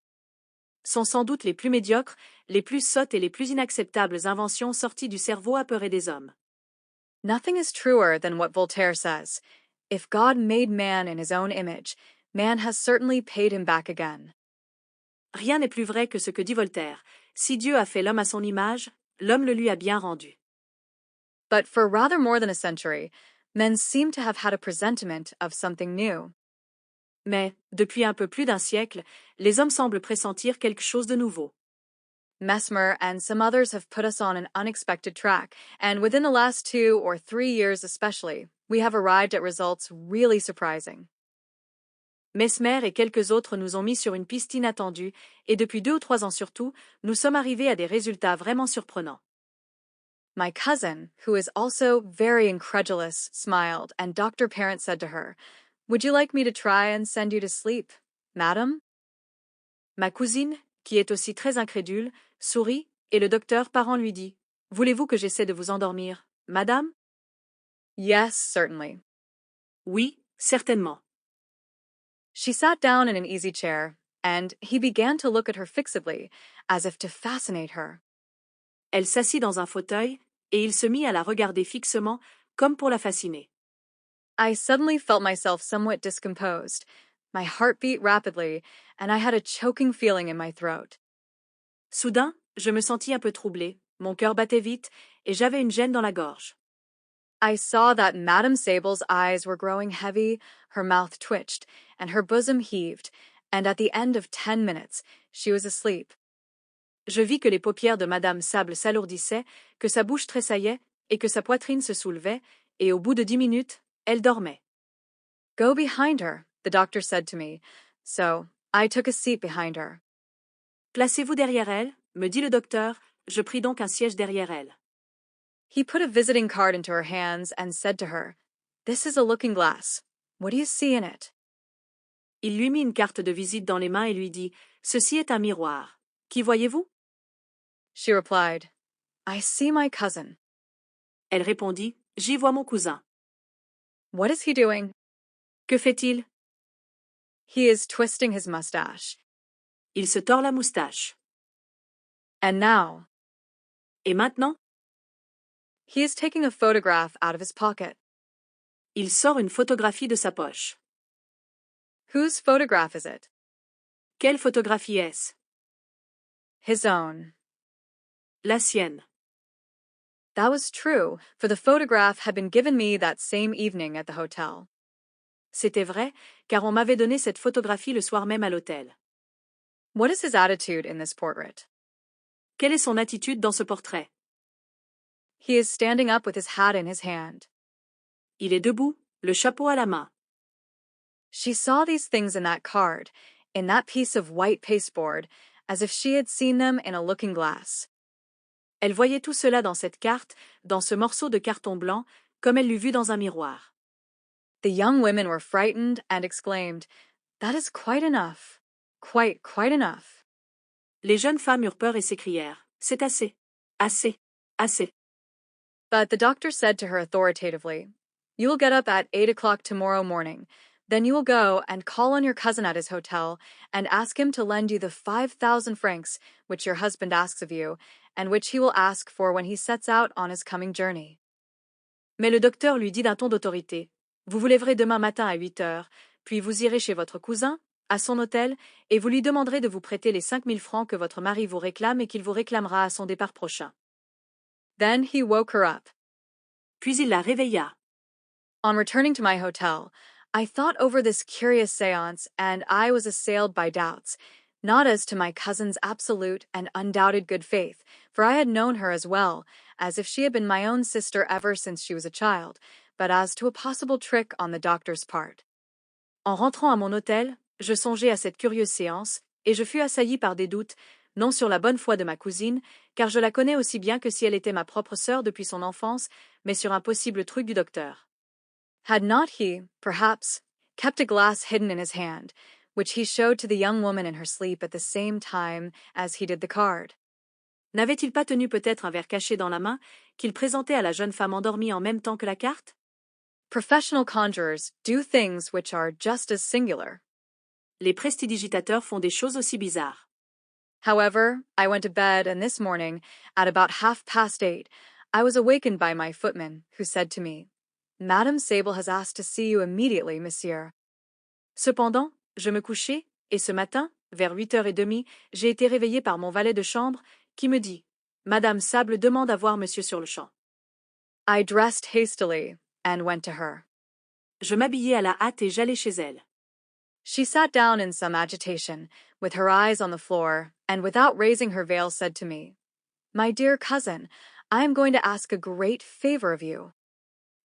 sont sans doute les plus médiocres, les plus sottes et les plus inacceptables inventions sorties du cerveau apeuré des hommes. Nothing is truer than what Voltaire says. If God made man in his own image, man has certainly paid him back again. Rien n'est plus vrai que ce que dit Voltaire. Si Dieu a fait l'homme à son image, l'homme le lui a bien rendu. But for rather more than a century, men seem to have had a presentiment of something new. Mais, depuis un peu plus d'un siècle, les hommes semblent pressentir quelque chose de nouveau. Mesmer and some others have put us on an unexpected track, and within the last 2 or 3 years especially, we have arrived at results really surprising. Mesmer et quelques autres nous ont mis sur une piste inattendue, et depuis 2 ou 3 ans surtout, nous sommes arrivés à des résultats vraiment surprenants. My cousin, who is also very incredulous, smiled, and Dr. Parent said to her, "Would you like me to try and send you to sleep, madam?" Ma cousine, qui est aussi très incrédule, sourit, et le docteur Parent lui dit, Voulez-vous que j'essaie de vous endormir, madame? Yes, certainly. Oui, certainement. She sat down in an easy chair, and he began to look at her fixedly, as if to fascinate her. Elle s'assit dans un fauteuil, et il se mit à la regarder fixement, comme pour la fasciner. I suddenly felt myself somewhat discomposed. My heart beat rapidly, and I had a choking feeling in my throat. Soudain, je me sentis un peu troublée, mon cœur battait vite, et j'avais une gêne dans la gorge. I saw that Madame Sable's eyes were growing heavy, her mouth twitched, and her bosom heaved, and at the end of 10 minutes, she was asleep. Je vis que les paupières de Madame Sable s'alourdissaient, que sa bouche tressaillait, et que sa poitrine se soulevait, et au bout de 10 minutes, elle dormait. Go behind her, the doctor said to me, so I took a seat behind her. Placez-vous derrière elle, me dit le docteur, je pris donc un siège derrière elle. He put a visiting card into her hands and said to her, "This is a looking glass. What do you see in it?" Il lui mit une carte de visite dans les mains et lui dit, Ceci est un miroir. Qui voyez-vous? She replied, "I see my cousin." Elle répondit, J'y vois mon cousin. What is he doing? Que fait-il? He is twisting his mustache. Il se tord la moustache. And now, Et maintenant? he is taking a photograph out of his pocket. Il sort une photographie de sa poche. Whose photograph is it? Quelle photographie est-ce? His own. La sienne. That was true, for the photograph had been given me that same evening at the hotel. C'était vrai, car on m'avait donné cette photographie le soir même à l'hôtel. What is his attitude in this portrait? Quelle est son attitude dans ce portrait? He is standing up with his hat in his hand. Il est debout, le chapeau à la main. She saw these things in that card, in that piece of white pasteboard, as if she had seen them in a looking glass. Elle voyait tout cela dans cette carte, dans ce morceau de carton blanc, comme elle l'eût vu dans un miroir. The young women were frightened and exclaimed, "That is quite enough. Quite enough." Les jeunes femmes eurent peur et s'écrièrent, C'est assez, assez, assez. But the doctor said to her authoritatively, "You will get up at 8 o'clock tomorrow morning. Then you will go and call on your cousin at his hotel and ask him to lend you the 5,000 francs which your husband asks of you, and which he will ask for when he sets out on his coming journey." Mais le docteur lui dit d'un ton d'autorité, Vous vous lèverez demain matin à 8 heures, puis vous irez chez votre cousin, à son hôtel, et vous lui demanderez de vous prêter les 5 000 francs que votre mari vous réclame et qu'il vous réclamera à son départ prochain. Then he woke her up. Puis il la réveilla. On returning to my hotel, I thought over this curious seance, and I was assailed by doubts, not as to my cousin's absolute and undoubted good faith, for I had known her as well, as if she had been my own sister ever since she was a child, but as to a possible trick on the doctor's part. En rentrant à mon hôtel, je songeai à cette curieuse séance, et je fus assailli par des doutes, non sur la bonne foi de ma cousine, car je la connais aussi bien que si elle était ma propre sœur depuis son enfance, mais sur un possible truc du docteur. Had not he, perhaps, kept a glass hidden in his hand, which he showed to the young woman in her sleep at the same time as he did the card? N'avait-il pas tenu peut-être un verre caché dans la main qu'il présentait à la jeune femme endormie en même temps que la carte? Professional conjurers do things which are just as singular. Les prestidigitateurs font des choses aussi bizarres. However, I went to bed, and this morning, at about 8:30, I was awakened by my footman, who said to me, "Madame Sable has asked to see you immediately, monsieur." Cependant, je me couchai, et ce matin, vers 8h30, j'ai été réveillé par mon valet de chambre, qui me dit, Madame Sable demande à voir monsieur sur le champ. I dressed hastily and went to her. Je m'habillai à la hâte et j'allai chez elle. She sat down in some agitation, with her eyes on the floor, and without raising her veil said to me, "My dear cousin, I am going to ask a great favor of you."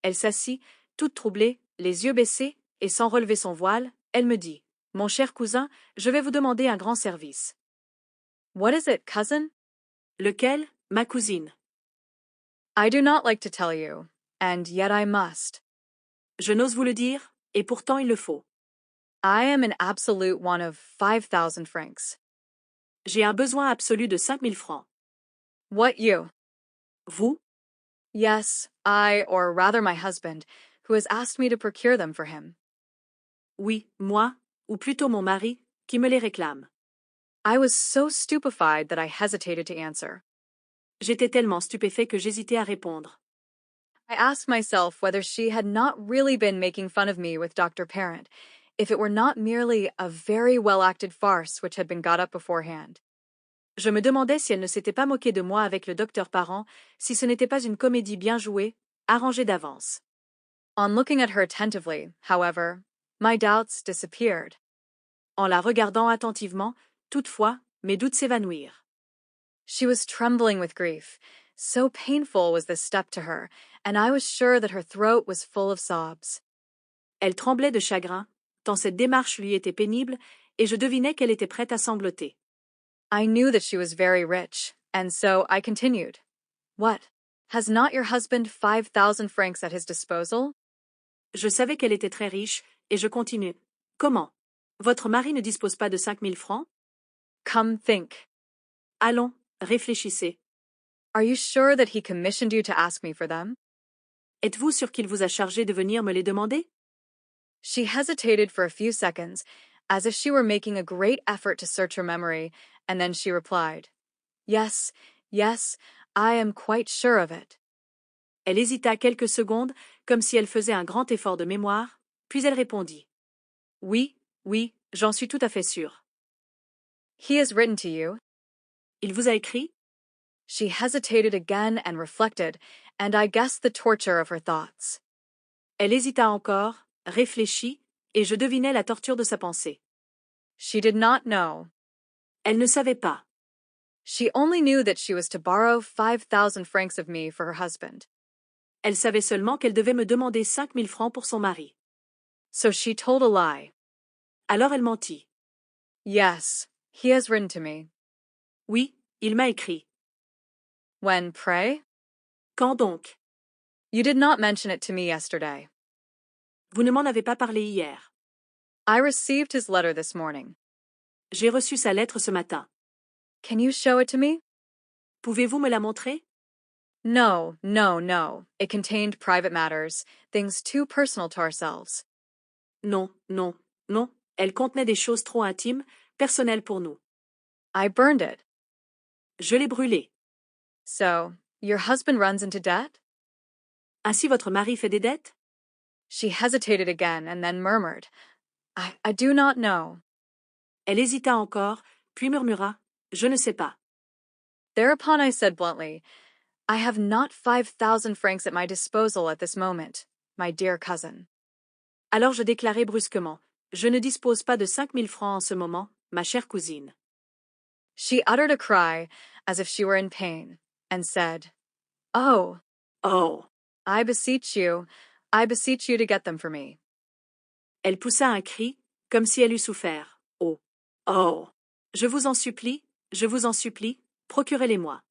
Elle s'assit, toute troublée, les yeux baissés, et sans relever son voile, elle me dit, Mon cher cousin, je vais vous demander un grand service. What is it, cousin? Lequel? Ma cousine. I do not like to tell you, and yet I must. Je n'ose vous le dire, et pourtant il le faut. I am in absolute want of 5,000 francs. J'ai un besoin absolu de 5 000 francs. What you? Vous? Yes, I, or rather my husband, who has asked me to procure them for him. Oui, moi, ou plutôt mon mari, qui me les réclame. I was so stupefied that I hesitated to answer. J'étais tellement stupéfait que j'hésitais à répondre. I asked myself whether she had not really been making fun of me with Dr. Parent, if it were not merely a very well-acted farce which had been got up beforehand. Je me demandais si elle ne s'était pas moquée de moi avec le docteur Parent, si ce n'était pas une comédie bien jouée, arrangée d'avance. On looking at her attentively, however, my doubts disappeared. En la regardant attentivement, toutefois, mes doutes s'évanouirent. She was trembling with grief. So painful was this step to her, and I was sure that her throat was full of sobs. Elle tremblait de chagrin, tant cette démarche lui était pénible, et je devinais qu'elle était prête à sangloter. I knew that she was very rich, and so I continued. What? Has not your husband 5,000 francs at his disposal? Je savais qu'elle était très riche, et je continuai. Comment? Votre mari ne dispose pas de 5 000 francs? Come think. Allons, réfléchissez. Are you sure that he commissioned you to ask me for them? Êtes-vous sûr qu'il vous a chargé de venir me les demander? She hesitated for a few seconds, as if she were making a great effort to search her memory, and then she replied, Yes, yes, I am quite sure of it. Elle hésita quelques secondes, comme si elle faisait un grand effort de mémoire, puis elle répondit. Oui, oui, j'en suis tout à fait sûre. He has written to you. Il vous a écrit? She hesitated again and reflected, and I guessed the torture of her thoughts. Elle hésita encore, réfléchit, et je devinai la torture de sa pensée. She did not know. Elle ne savait pas. She only knew that she was to borrow 5,000 francs of me for her husband. Elle savait seulement qu'elle devait me demander 5 000 francs pour son mari. So she told a lie. Alors elle mentit. Yes, he has written to me. Oui, il m'a écrit. When, pray? Quand donc? You did not mention it to me yesterday. Vous ne m'en avez pas parlé hier. I received his letter this morning. J'ai reçu sa lettre ce matin. Can you show it to me? Pouvez-vous me la montrer? No, no, no. It contained private matters, things too personal to ourselves. Non, non, non. Elle contenait des choses trop intimes, personnelles pour nous. I burned it. Je l'ai brûlée. So, your husband runs into debt? Ainsi votre mari fait des dettes? She hesitated again and then murmured, I do not know. Elle hésita encore, puis murmura, je ne sais pas. Thereupon I said bluntly, I have not 5,000 francs at my disposal at this moment, my dear cousin. Alors je déclarai brusquement, je ne dispose pas de 5 000 francs en ce moment, ma chère cousine. She uttered a cry, as if she were in pain, and said, Oh, Oh! I beseech you to get them for me. Elle poussa un cri, comme si elle eût souffert. Oh! Oh! Je vous en supplie, procurez-les-moi.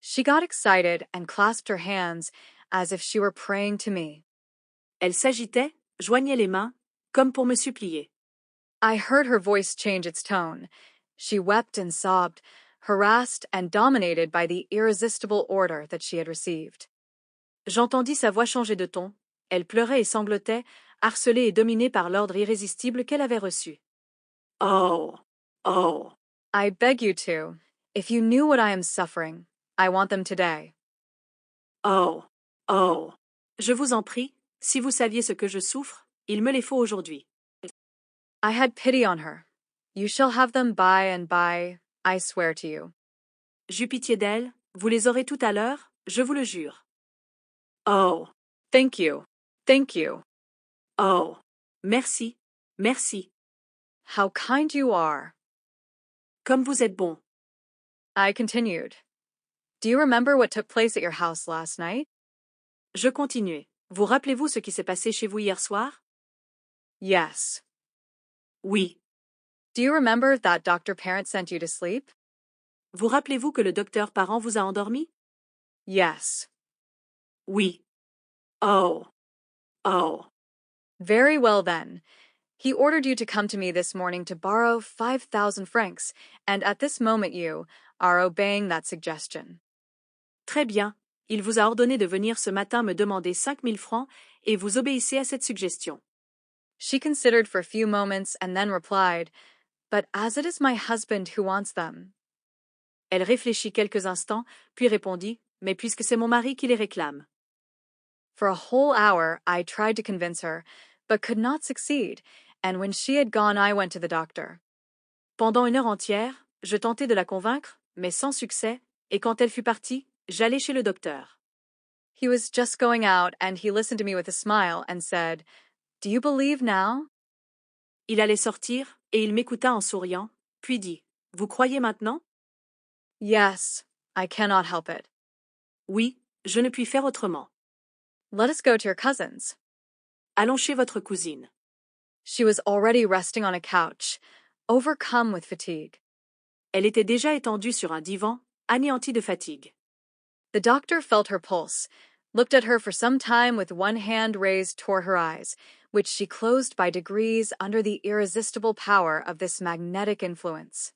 She got excited and clasped her hands as if she were praying to me. Elle s'agitait, joignait les mains, comme pour me supplier. I heard her voice change its tone. She wept and sobbed, harassed and dominated by the irresistible order that she had received. J'entendis sa voix changer de ton. Elle pleurait et sanglotait, harcelée et dominée par l'ordre irrésistible qu'elle avait reçu. Oh! Oh! I beg you to. If you knew what I am suffering, I want them today. Oh! Oh! Je vous en prie, si vous saviez ce que je souffre, il me les faut aujourd'hui. I had pity on her. You shall have them by and by, I swear to you. J'eus pitié d'elle, vous les aurez tout à l'heure, je vous le jure. Oh! Thank you. Thank you. Oh! Merci, merci. How kind you are. Comme vous êtes bon. I continued. Do you remember what took place at your house last night? Je continuai. Vous rappelez-vous ce qui s'est passé chez vous hier soir? Yes. Oui. Do you remember that Dr. Parent sent you to sleep? Vous rappelez-vous que le docteur Parent vous a endormi? Yes. Oui. Oh. Oh. Very well then. He ordered you to come to me this morning to borrow 5,000 francs, and at this moment you are obeying that suggestion. Très bien. Il vous a ordonné de venir ce matin me demander 5 000 francs et vous obéissez à cette suggestion. She considered for a few moments and then replied, But as it is my husband who wants them. Elle réfléchit quelques instants, puis répondit, mais puisque c'est mon mari qui les réclame. For a whole hour I tried to convince her, but could not succeed, and when she had gone I went to the doctor. Pendant 1 heure entière, je tentai de la convaincre, mais sans succès, et quand elle fut partie, j'allai chez le docteur. He was just going out, and he listened to me with a smile and said, Do you believe now? Il allait sortir, et il m'écouta en souriant, puis dit, Vous croyez maintenant? Yes, I cannot help it. Oui, je ne puis faire autrement. Let us go to your cousin's. Allons chez votre cousine. She was already resting on a couch, overcome with fatigue. Elle était déjà étendue sur un divan, anéantie de fatigue. The doctor felt her pulse, looked at her for some time with one hand raised toward her eyes, which she closed by degrees under the irresistible power of this magnetic influence.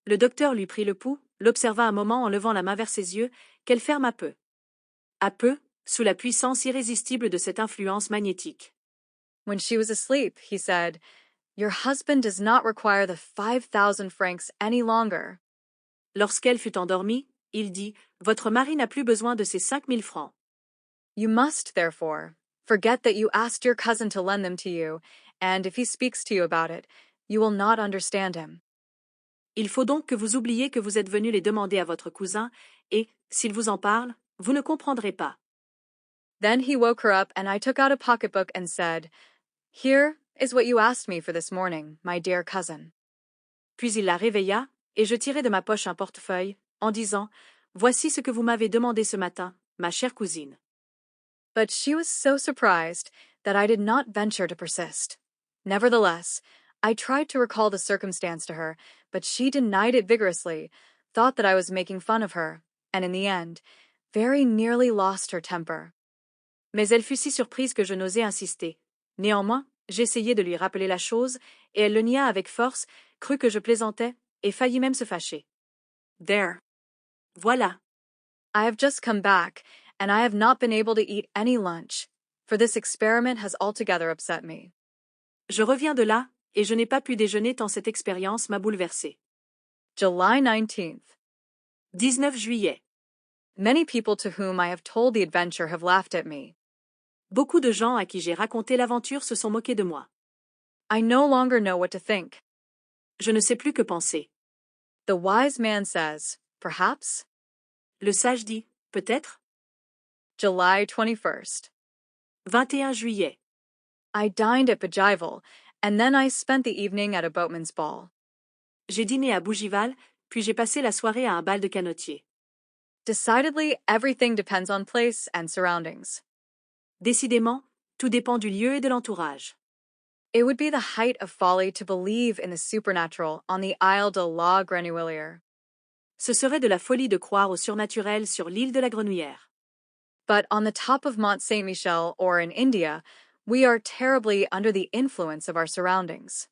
Le docteur lui prit le pouls, l'observa un moment en levant la main vers ses yeux, qu'elle ferma peu. À peu, sous la puissance irrésistible de cette influence magnétique. When she was asleep, he said, Your husband does not require the 5,000 francs any longer. Lorsqu'elle fut endormie, il dit, Votre mari n'a plus besoin de ces 5 000 francs. You must, therefore, forget that you asked your cousin to lend them to you, and if he speaks to you about it, you will not understand him. Il faut donc que vous oubliez que vous êtes venu les demander à votre cousin, et, s'il vous en parle, vous ne comprendrez pas. Then he woke her up, and I took out a pocketbook and said, Here is what you asked me for this morning, my dear cousin. Puis il la réveilla, et je tirai de ma poche un portefeuille, en disant, Voici ce que vous m'avez demandé ce matin, ma chère cousine. But she was so surprised that I did not venture to persist. Nevertheless, I tried to recall the circumstance to her, but she denied it vigorously, thought that I was making fun of her, and in the end, very nearly lost her temper. Mais elle fut si surprise que je n'osai insister. Néanmoins, j'essayai de lui rappeler la chose, et elle le nia avec force, crut que je plaisantais, et faillit même se fâcher. There. Voilà. I have just come back, and I have not been able to eat any lunch, for this experiment has altogether upset me. Je reviens de là, et je n'ai pas pu déjeuner tant cette expérience m'a bouleversée. July 19th. 19 juillet. Many people to whom I have told the adventure have laughed at me. Beaucoup de gens à qui j'ai raconté l'aventure se sont moqués de moi. I no longer know what to think. Je ne sais plus que penser. The wise man says, perhaps? Le sage dit, peut-être? July 21st. 21 juillet. I dined at Bougival, and then I spent the evening at a boatman's ball. J'ai dîné à Bougival, puis j'ai passé la soirée à un bal de canotier. Decidedly, everything depends on place and surroundings. Décidément, tout dépend du lieu et de l'entourage. It would be the height of folly to believe in the supernatural on the Isle de la Grenouillière. Ce serait de la folie de croire au surnaturel sur l'île de la Grenouillère. But on the top of Mont Saint-Michel or in India, we are terribly under the influence of our surroundings.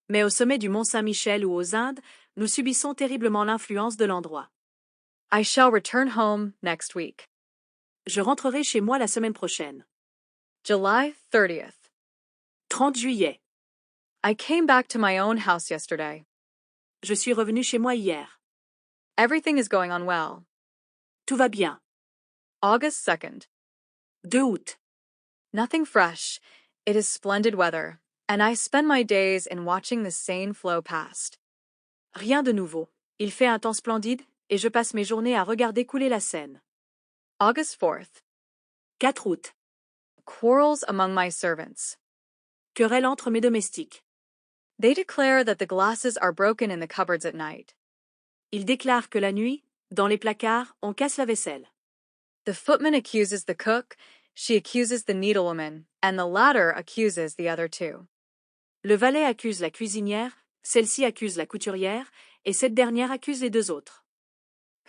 Mais au sommet du Mont Saint-Michel ou aux Indes, nous subissons terriblement l'influence de l'endroit. I shall return home next week. Je rentrerai chez moi la semaine prochaine. July 30th. 30 juillet. I came back to my own house yesterday. Je suis revenu chez moi hier. Everything is going on well. Tout va bien. August 2nd. 2 août. Nothing fresh. It is splendid weather, and I spend my days in watching the Seine flow past. Rien de nouveau. Il fait un temps splendide, et je passe mes journées à regarder couler la Seine. August 4th. 4 août. Quarrels among my servants. Querelle entre mes domestiques. They declare that the glasses are broken in the cupboards at night. Ils déclarent que la nuit, dans les placards, on casse la vaisselle. The footman accuses the cook, she accuses the needlewoman, and the latter accuses the other two. Le valet accuse la cuisinière, celle-ci accuse la couturière, et cette dernière accuse les deux autres.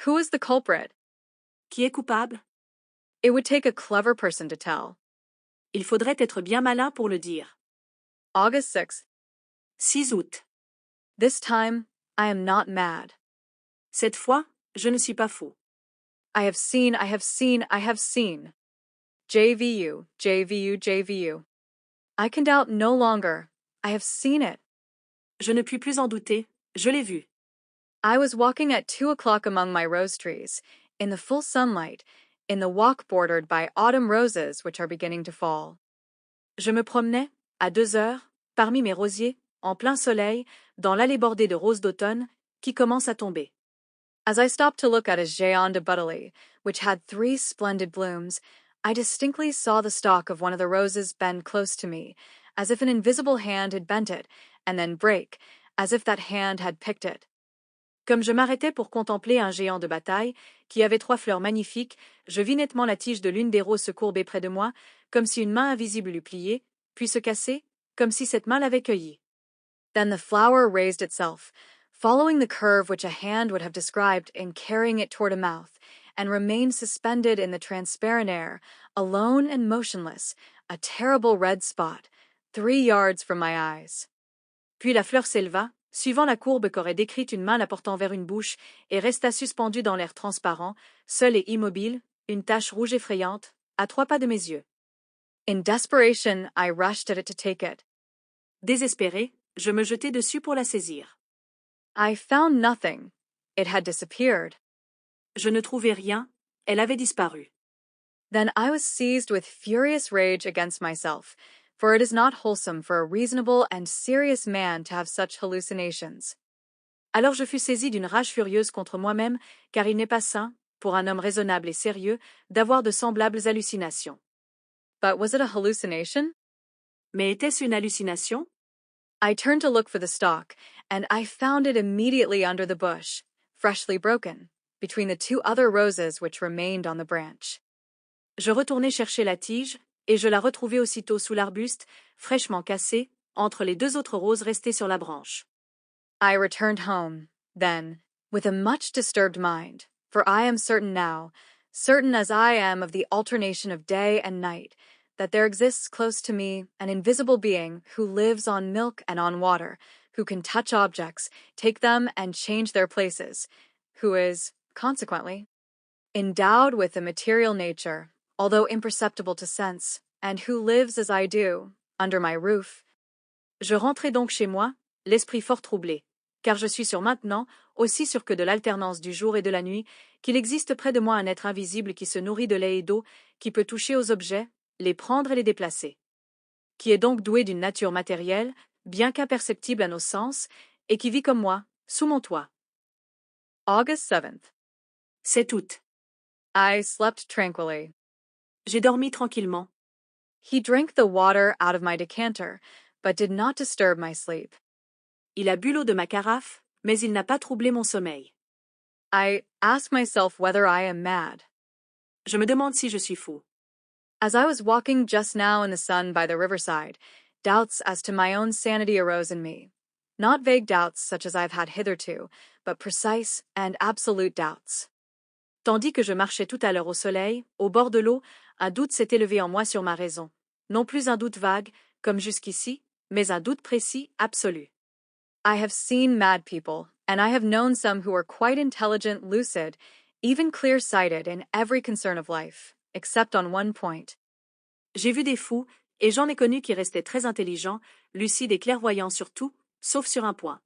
Who is the culprit? Qui est coupable? It would take a clever person to tell. Il faudrait être bien malin pour le dire. August 6th. 6 août. This time, I am not mad. Cette fois, je ne suis pas fou. I have seen, I have seen, I have seen. JVU, JVU, JVU. I can doubt no longer. I have seen it. Je ne puis plus en douter, je l'ai vu. I was walking at 2 o'clock among my rose trees, in the full sunlight, in the walk bordered by autumn roses which are beginning to fall. Je me promenais, à 2 heures, parmi mes rosiers, en plein soleil, dans l'allée bordée de roses d'automne, qui commence à tomber. As I stopped to look at a géant de Butterly, which had 3 splendid blooms, I distinctly saw the stalk of one of the roses bend close to me, as if an invisible hand had bent it, and then break, as if that hand had picked it. Comme je m'arrêtais pour contempler un géant de bataille, qui avait 3 fleurs magnifiques, je vis nettement la tige de l'une des roses se courber près de moi, comme si une main invisible l'eût pliée, puis se casser, comme si cette main l'avait cueillie. Then the flower raised itself, following the curve which a hand would have described in carrying it toward a mouth, and remained suspended in the transparent air, alone and motionless, a terrible red spot, 3 yards from my eyes. Puis la fleur s'éleva, suivant la courbe qu'aurait décrite une main la portant vers une bouche, et resta suspendue dans l'air transparent, seule et immobile, une tache rouge effrayante, à 3 pas de mes yeux. In desperation, I rushed at it to take it. Désespéré, je me jetai dessus pour la saisir. I found nothing. It had disappeared. Je ne trouvai rien, elle avait disparu. Then I was seized with furious rage against myself, for it is not wholesome for a reasonable and serious man to have such hallucinations. Alors je fus saisi d'une rage furieuse contre moi-même, car il n'est pas sain, pour un homme raisonnable et sérieux, d'avoir de semblables hallucinations. But was it a hallucination? Mais était-ce une hallucination? I turned to look for the stalk, and I found it immediately under the bush, freshly broken, between the 2 other roses which remained on the branch. Je retournai chercher la tige, et je la retrouvai aussitôt sous l'arbuste, fraîchement cassée, entre les 2 autres roses restées sur la branche. I returned home, then, with a much disturbed mind, for I am certain now, certain as I am of the alternation of day and night, that there exists close to me an invisible being who lives on milk and on water, who can touch objects, take them and change their places, who is, consequently, endowed with a material nature, although imperceptible to sense, and who lives as I do, under my roof. Je rentrai donc chez moi, l'esprit fort troublé, car je suis sûr maintenant, aussi sûr que de l'alternance du jour et de la nuit, qu'il existe près de moi un être invisible qui se nourrit de lait et d'eau, qui peut toucher aux objets, les prendre et les déplacer. Qui est donc doué d'une nature matérielle, bien qu'imperceptible à nos sens, et qui vit comme moi, sous mon toit. August 7th. 7 août. I slept tranquilly. J'ai dormi tranquillement. He drank the water out of my decanter, but did not disturb my sleep. Il a bu l'eau de ma carafe, mais il n'a pas troublé mon sommeil. I ask myself whether I am mad. Je me demande si je suis fou. As I was walking just now in the sun by the riverside, doubts as to my own sanity arose in me. Not vague doubts such as I have had hitherto, but precise and absolute doubts. Tandis que je marchais tout à l'heure au soleil, au bord de l'eau, un doute s'est élevé en moi sur ma raison. Non plus un doute vague, comme jusqu'ici, mais un doute précis, absolu. I have seen mad people, and I have known some who were quite intelligent, lucid, even clear-sighted in every concern of life, except on one point. J'ai vu des fous, et j'en ai connu qui restaient très intelligents, lucides et clairvoyants sur tout, sauf sur un point.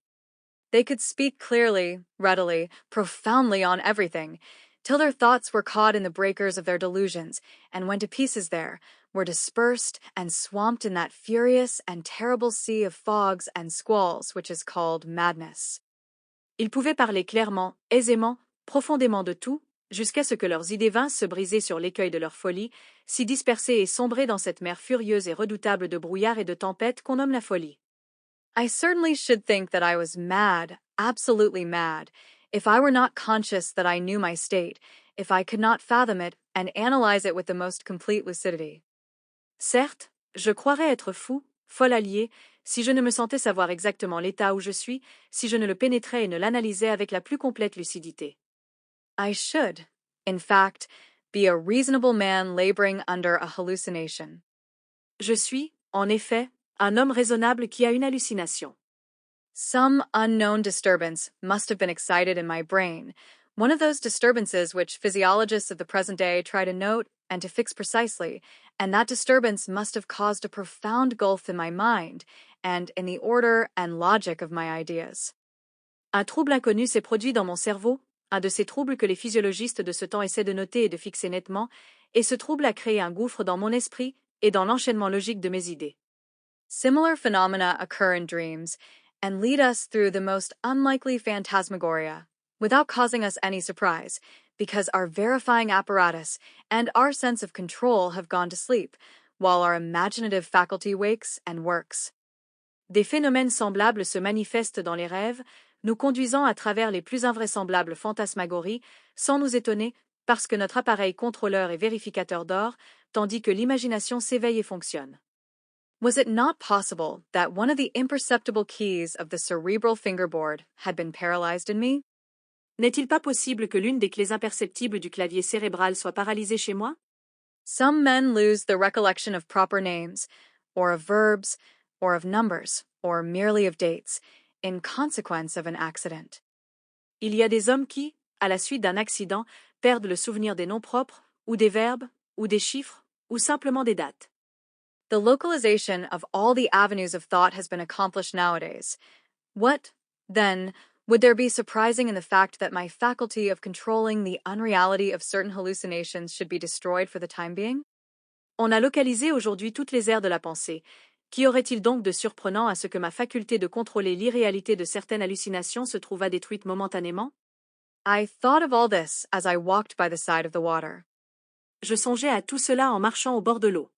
They could speak clearly, readily, profoundly on everything, till their thoughts were caught in the breakers of their delusions, and went to pieces there, were dispersed and swamped in that furious and terrible sea of fogs and squalls which is called madness. Ils pouvaient parler clairement, aisément, profondément de tout, jusqu'à ce que leurs idées vinssent se briser sur l'écueil de leur folie, si dispersées et sombrées dans cette mer furieuse et redoutable de brouillard et de tempête qu'on nomme la folie. I certainly should think that I was mad, absolutely mad, if I were not conscious that I knew my state, if I could not fathom it and analyze it with the most complete lucidity. Certes, je croirais être fou, folle alliée, si je ne me sentais savoir exactement l'état où je suis, si je ne le pénétrais et ne l'analysais avec la plus complète lucidité. I should, in fact, be a reasonable man laboring under a hallucination. Je suis, en effet, un homme raisonnable qui a une hallucination. Some unknown disturbance must have been excited in my brain, one of those disturbances which physiologists of the present day try to note and to fix precisely, and that disturbance must have caused a profound gulf in my mind and in the order and logic of my ideas. Un trouble inconnu s'est produit dans mon cerveau, un de ces troubles que les physiologistes de ce temps essaient de noter et de fixer nettement, et ce trouble a créé un gouffre dans mon esprit et dans l'enchaînement logique de mes idées. Similar phenomena occur in dreams and lead us through the most unlikely phantasmagoria, without causing us any surprise, because our verifying apparatus and our sense of control have gone to sleep, while our imaginative faculty wakes and works. Des phénomènes semblables se manifestent dans les rêves, nous conduisant à travers les plus invraisemblables fantasmagories, sans nous étonner, parce que notre appareil contrôleur et vérificateur dort, tandis que l'imagination s'éveille et fonctionne. Was it not possible that one of the imperceptible keys of the cerebral fingerboard had been paralyzed in me? N'est-il pas possible que l'une des clés imperceptibles du clavier cérébral soit paralysée chez moi? Some men lose the recollection of proper names, or of verbs, or of numbers, or merely of dates, in consequence of an accident. Il y a des hommes qui, à la suite d'un accident, perdent le souvenir des noms propres, ou des verbes, ou des chiffres, ou simplement des dates. The localization of all the avenues of thought has been accomplished nowadays. What, then, would there be surprising in the fact that my faculty of controlling the unreality of certain hallucinations should be destroyed for the time being? On a localisé aujourd'hui toutes les aires de la pensée. Qu'y aurait-il donc de surprenant à ce que ma faculté de contrôler l'irréalité de certaines hallucinations se trouvât détruite momentanément? I thought of all this as I walked by the side of the water. Je songeais à tout cela en marchant au bord de l'eau.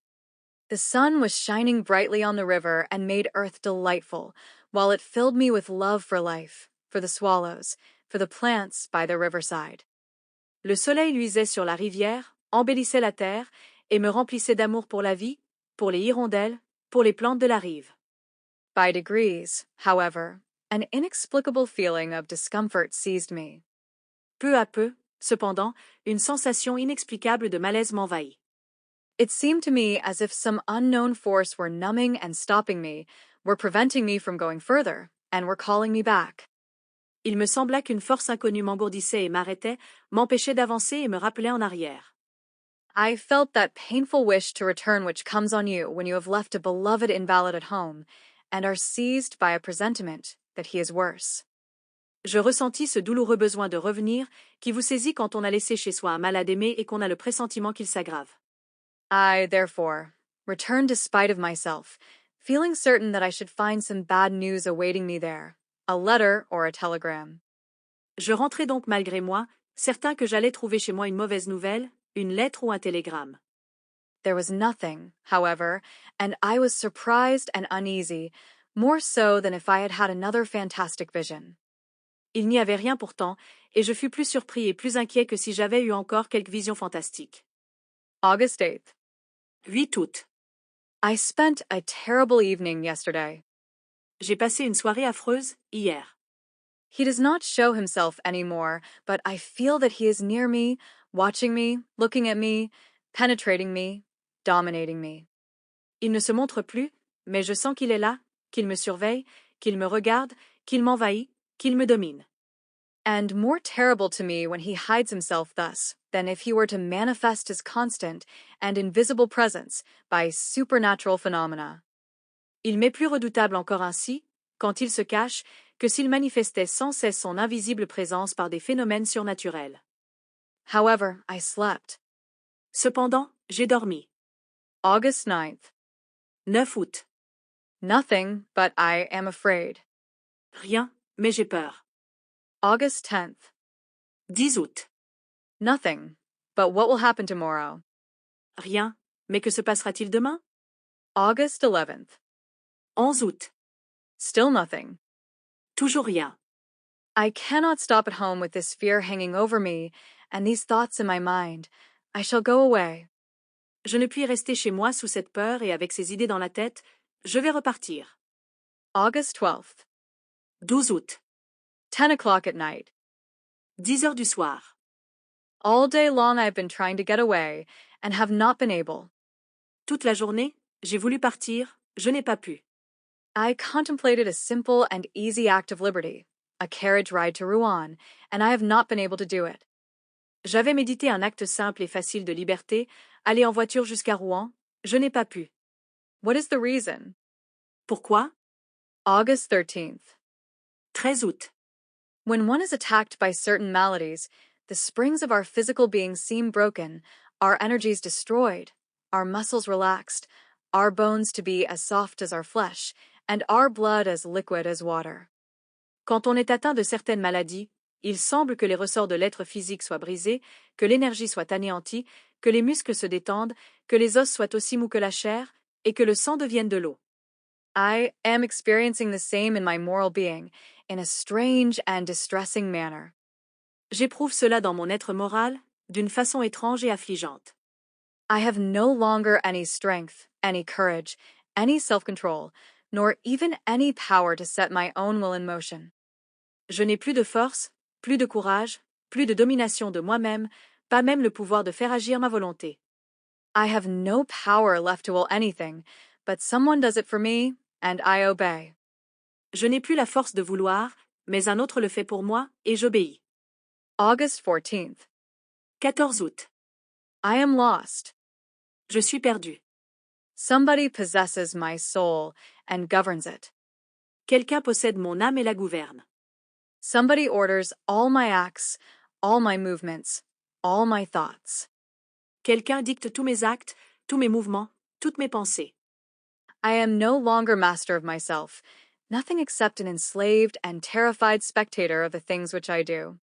The sun was shining brightly on the river and made earth delightful, while it filled me with love for life, for the swallows, for the plants by the riverside. Le soleil luisait sur la rivière, embellissait la terre, et me remplissait d'amour pour la vie, pour les hirondelles, pour les plantes de la rive. By degrees, however, an inexplicable feeling of discomfort seized me. Peu à peu, cependant, une sensation inexplicable de malaise m'envahit. It seemed to me as if some unknown force were numbing and stopping me, were preventing me from going further, and were calling me back. Il me sembla qu'une force inconnue m'engourdissait et m'arrêtait, m'empêchait d'avancer et me rappelait en arrière. I felt that painful wish to return which comes on you when you have left a beloved invalid at home, and are seized by a presentiment that he is worse. Je ressentis ce douloureux besoin de revenir qui vous saisit quand on a laissé chez soi un malade aimé et qu'on a le pressentiment qu'il s'aggrave. I, therefore, returned despite of myself, feeling certain that I should find some bad news awaiting me there, a letter or a telegram. Je rentrai donc malgré moi, certain que j'allais trouver chez moi une mauvaise nouvelle, une lettre ou un télégramme. There was nothing, however, and I was surprised and uneasy, more so than if I had had another fantastic vision. Il n'y avait rien pourtant, et je fus plus surpris et plus inquiet que si j'avais eu encore quelque vision fantastique. August 8th. 8 août. I spent a terrible evening yesterday. J'ai passé une soirée affreuse, hier. He does not show himself anymore, but I feel that he is near me, watching me, looking at me, penetrating me, dominating me. Il ne se montre plus, mais je sens qu'il est là, qu'il me surveille, qu'il me regarde, qu'il m'envahit, qu'il me domine. And more terrible to me when he hides himself thus than if he were to manifest his constant and invisible presence by supernatural phenomena. Il m'est plus redoutable encore ainsi, quand il se cache, que s'il manifestait sans cesse son invisible présence par des phénomènes surnaturels. However, I slept. Cependant, j'ai dormi. August 9th. 9 août. Nothing, but I am afraid. Rien, mais j'ai peur. August 10th. 10 août. Nothing, but what will happen tomorrow? Rien, mais que se passera-t-il demain? August 11th. 11 août. Still nothing. Toujours rien. I cannot stop at home with this fear hanging over me and these thoughts in my mind. I shall go away. Je ne puis rester chez moi sous cette peur et avec ces idées dans la tête. Je vais repartir. August 12th. 12 août. 10 o'clock at night. 10 heures du soir. All day long I've been trying to get away, and have not been able. Toute la journée, j'ai voulu partir, je n'ai pas pu. I contemplated a simple and easy act of liberty, a carriage ride to Rouen, and I have not been able to do it. J'avais médité un acte simple et facile de liberté, aller en voiture jusqu'à Rouen, je n'ai pas pu. What is the reason? Pourquoi? August 13th. 13 août. When one is attacked by certain maladies, the springs of our physical being seem broken, our energies destroyed, our muscles relaxed, our bones to be as soft as our flesh, and our blood as liquid as water. Quand on est atteint de certaines maladies, il semble que les ressorts de l'être physique soient brisés, que l'énergie soit anéantie, que les muscles se détendent, que les os soient aussi mous que la chair, et que le sang devienne de l'eau. I am experiencing the same in my moral being, in a strange and distressing manner. J'éprouve cela dans mon être moral, d'une façon étrange et affligeante. I have no longer any strength, any courage, any self-control, nor even any power to set my own will in motion. Je n'ai plus de force, plus de courage, plus de domination de moi-même, pas même le pouvoir de faire agir ma volonté. I have no power left to will anything, but someone does it for me, and I obey. Je n'ai plus la force de vouloir, mais un autre le fait pour moi, et j'obéis. August 14th. 14 août. I am lost. Je suis perdu. Somebody possesses my soul and governs it. Quelqu'un possède mon âme et la gouverne. Somebody orders all my acts, all my movements, all my thoughts. Quelqu'un dicte tous mes actes, tous mes mouvements, toutes mes pensées. I am no longer master of myself, nothing except an enslaved and terrified spectator of the things which I do.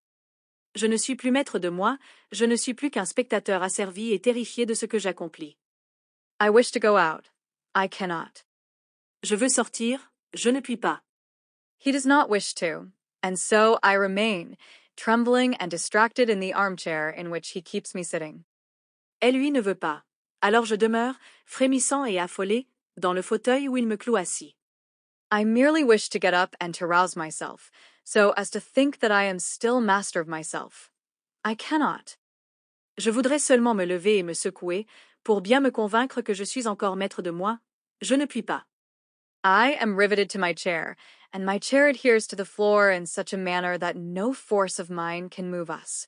Je ne suis plus maître de moi, je ne suis plus qu'un spectateur asservi et terrifié de ce que j'accomplis. I wish to go out. I cannot. Je veux sortir, je ne puis pas. He does not wish to, and so I remain, trembling and distracted in the armchair in which he keeps me sitting. Elle lui ne veut pas. Alors je demeure, frémissant et affolé, dans le fauteuil où il me cloue assis. I merely wish to get up and to rouse myself, so as to think that I am still master of myself. I cannot. Je voudrais seulement me lever et me secouer, pour bien me convaincre que je suis encore maître de moi. Je ne puis pas. I am riveted to my chair, and my chair adheres to the floor in such a manner that no force of mine can move us.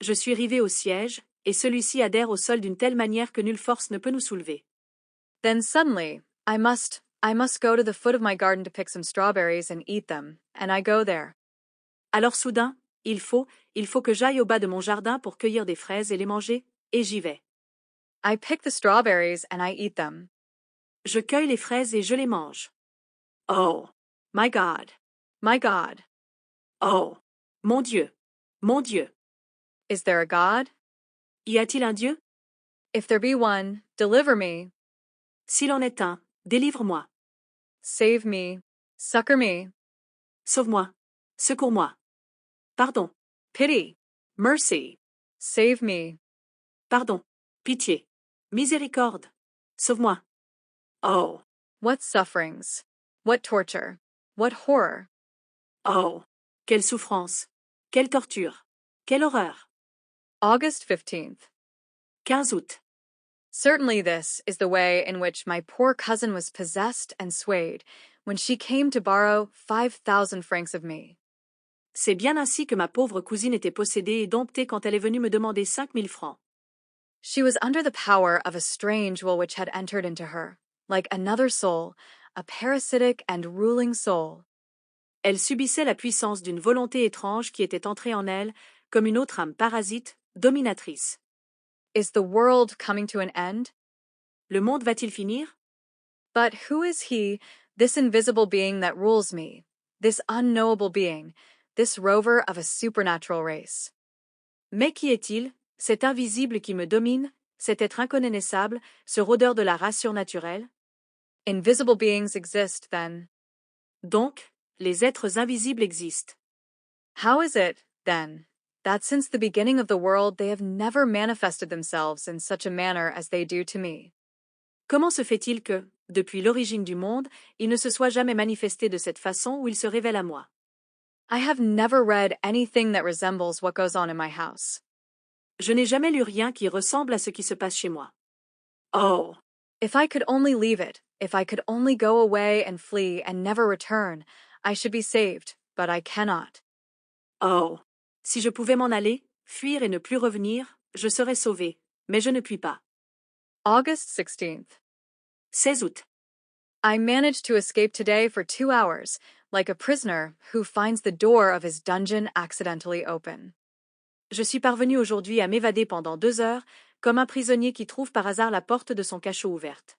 Je suis rivé au siège, et celui-ci adhère au sol d'une telle manière que nulle force ne peut nous soulever. Then suddenly, I must go to the foot of my garden to pick some strawberries and eat them, and I go there. Alors soudain, il faut que j'aille au bas de mon jardin pour cueillir des fraises et les manger, et j'y vais. I pick the strawberries and I eat them. Je cueille les fraises et je les mange. Oh, my God, my God. Oh, mon Dieu, mon Dieu. Is there a God? Y a-t-il un Dieu? If there be one, deliver me. S'il en est un, délivre-moi. Save me. Succor me. Sauve-moi. Secours-moi. Pardon. Pity. Mercy. Save me. Pardon. Pitié. Miséricorde. Sauve-moi. Oh. What sufferings. What torture. What horror. Oh. Quelle souffrance. Quelle torture. Quelle horreur. August 15th. 15 août. Certainly this is the way in which my poor cousin was possessed and swayed when she came to borrow 5,000 francs of me. C'est bien ainsi que ma pauvre cousine était possédée et domptée quand elle est venue me demander 5 000 francs. She was under the power of a strange will which had entered into her, like another soul, a parasitic and ruling soul. Elle subissait la puissance d'une volonté étrange qui était entrée en elle, comme une autre âme parasite, dominatrice. Is the world coming to an end? Le monde va-t-il finir? But who is he, this invisible being that rules me, this unknowable being, this rover of a supernatural race? Mais qui est-il, cet invisible qui me domine, cet être inconnaissable, ce rôdeur de la race surnaturelle? Invisible beings exist, then. Donc, les êtres invisibles existent. How is it, then, that since the beginning of the world they have never manifested themselves in such a manner as they do to me? Comment se fait-il que, depuis l'origine du monde, il ne se soit jamais manifesté de cette façon où il se révèle à moi? I have never read anything that resembles what goes on in my house. Je n'ai jamais lu rien qui ressemble à ce qui se passe chez moi. Oh! If I could only leave it, if I could only go away and flee and never return, I should be saved, but I cannot. Oh! Si je pouvais m'en aller, fuir et ne plus revenir, je serais sauvé, mais je ne puis pas. August 16th. 16 août. I managed to escape today for 2 hours, like a prisoner who finds the door of his dungeon accidentally open. Je suis parvenu aujourd'hui à m'évader pendant 2 heures, comme un prisonnier qui trouve par hasard la porte de son cachot ouverte.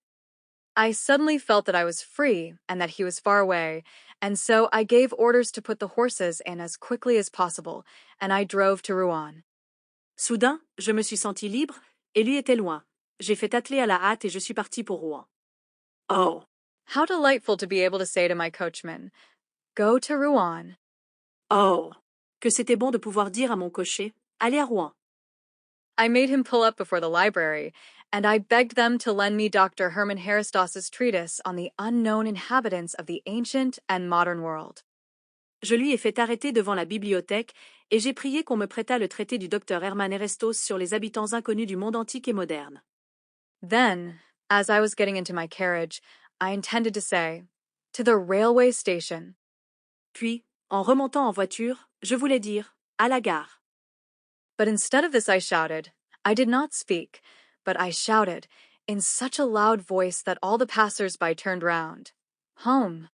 I suddenly felt that I was free and that he was far away, and so I gave orders to put the horses in as quickly as possible, and I drove to Rouen. Soudain, je me suis senti libre, et lui était loin. J'ai fait atteler à la hâte et je suis parti pour Rouen. Oh! How delightful to be able to say to my coachman, "Go to Rouen." Oh! Que c'était bon de pouvoir dire à mon cocher, allez à Rouen. I made him pull up before the library, and I begged them to lend me Dr. Hermann Herestos's treatise on the unknown inhabitants of the ancient and modern world. Je lui ai fait arrêter devant la bibliothèque, et j'ai prié qu'on me prêtât le traité du docteur Hermann Erestos sur les habitants inconnus du monde antique et moderne. Then, as I was getting into my carriage, I intended to say, "To the railway station." Puis, en remontant en voiture, je voulais dire, à la gare. But instead of this I shouted, I did not speak, but I shouted, in such a loud voice that all the passers-by turned round. Home.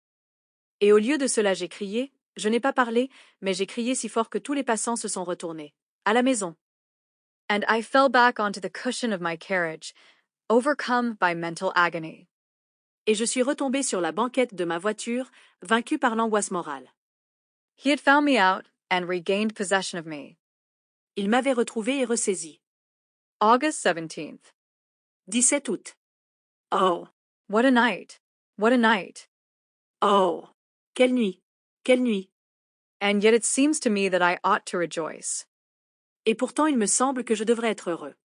Et au lieu de cela j'ai crié, je n'ai pas parlé, mais j'ai crié si fort que tous les passants se sont retournés. À la maison. And I fell back onto the cushion of my carriage, overcome by mental agony. Et je suis retombé sur la banquette de ma voiture, vaincu par l'angoisse morale. He had found me out and regained possession of me. Il m'avait retrouvé et ressaisi. August 17th. 17 août. Oh! What a night. What a night. Oh! Quelle nuit! Quelle nuit! And yet it seems to me that I ought to rejoice. Et pourtant il me semble que je devrais être heureux.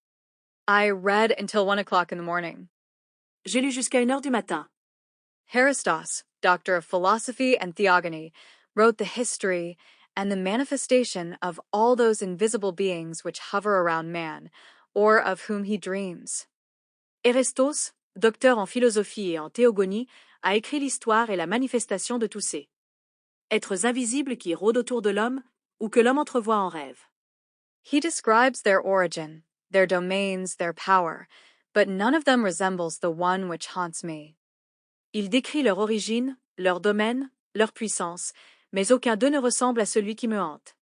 I read until 1 o'clock in the morning. J'ai lu jusqu'à 1 heure du matin. Herestos, doctor of philosophy and theogony, wrote the history and the manifestation of all those invisible beings which hover around man, or of whom he dreams. Erestos, docteur en philosophie et en théogonie, a écrit l'histoire et la manifestation de tous ces êtres invisibles qui rôdent autour de l'homme ou que l'homme entrevoit en rêve. He describes their origin, their domains, their power, but none of them resembles the one which haunts me. Il décrit leur origine, leur domaine, leur puissance, mais aucun d'eux ne ressemble à celui qui me hante.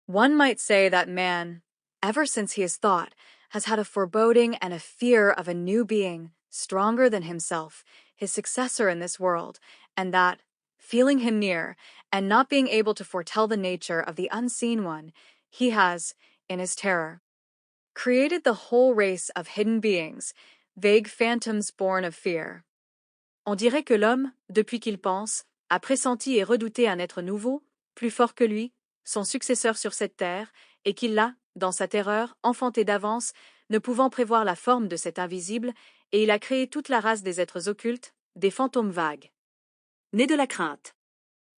One might say that man, ever since he has thought, has had a foreboding and a fear of a new being, stronger than himself, his successor in this world, and that, feeling him near, and not being able to foretell the nature of the unseen one, he has, in his terror, created the whole race of hidden beings, vague phantoms born of fear. On dirait que l'homme, depuis qu'il pense, a pressenti et redouté un être nouveau, plus fort que lui, son successeur sur cette terre, et qu'il l'a, dans sa terreur, enfanté d'avance, ne pouvant prévoir la forme de cet invisible, et il a créé toute la race des êtres occultes, des fantômes vagues. Nés de la crainte.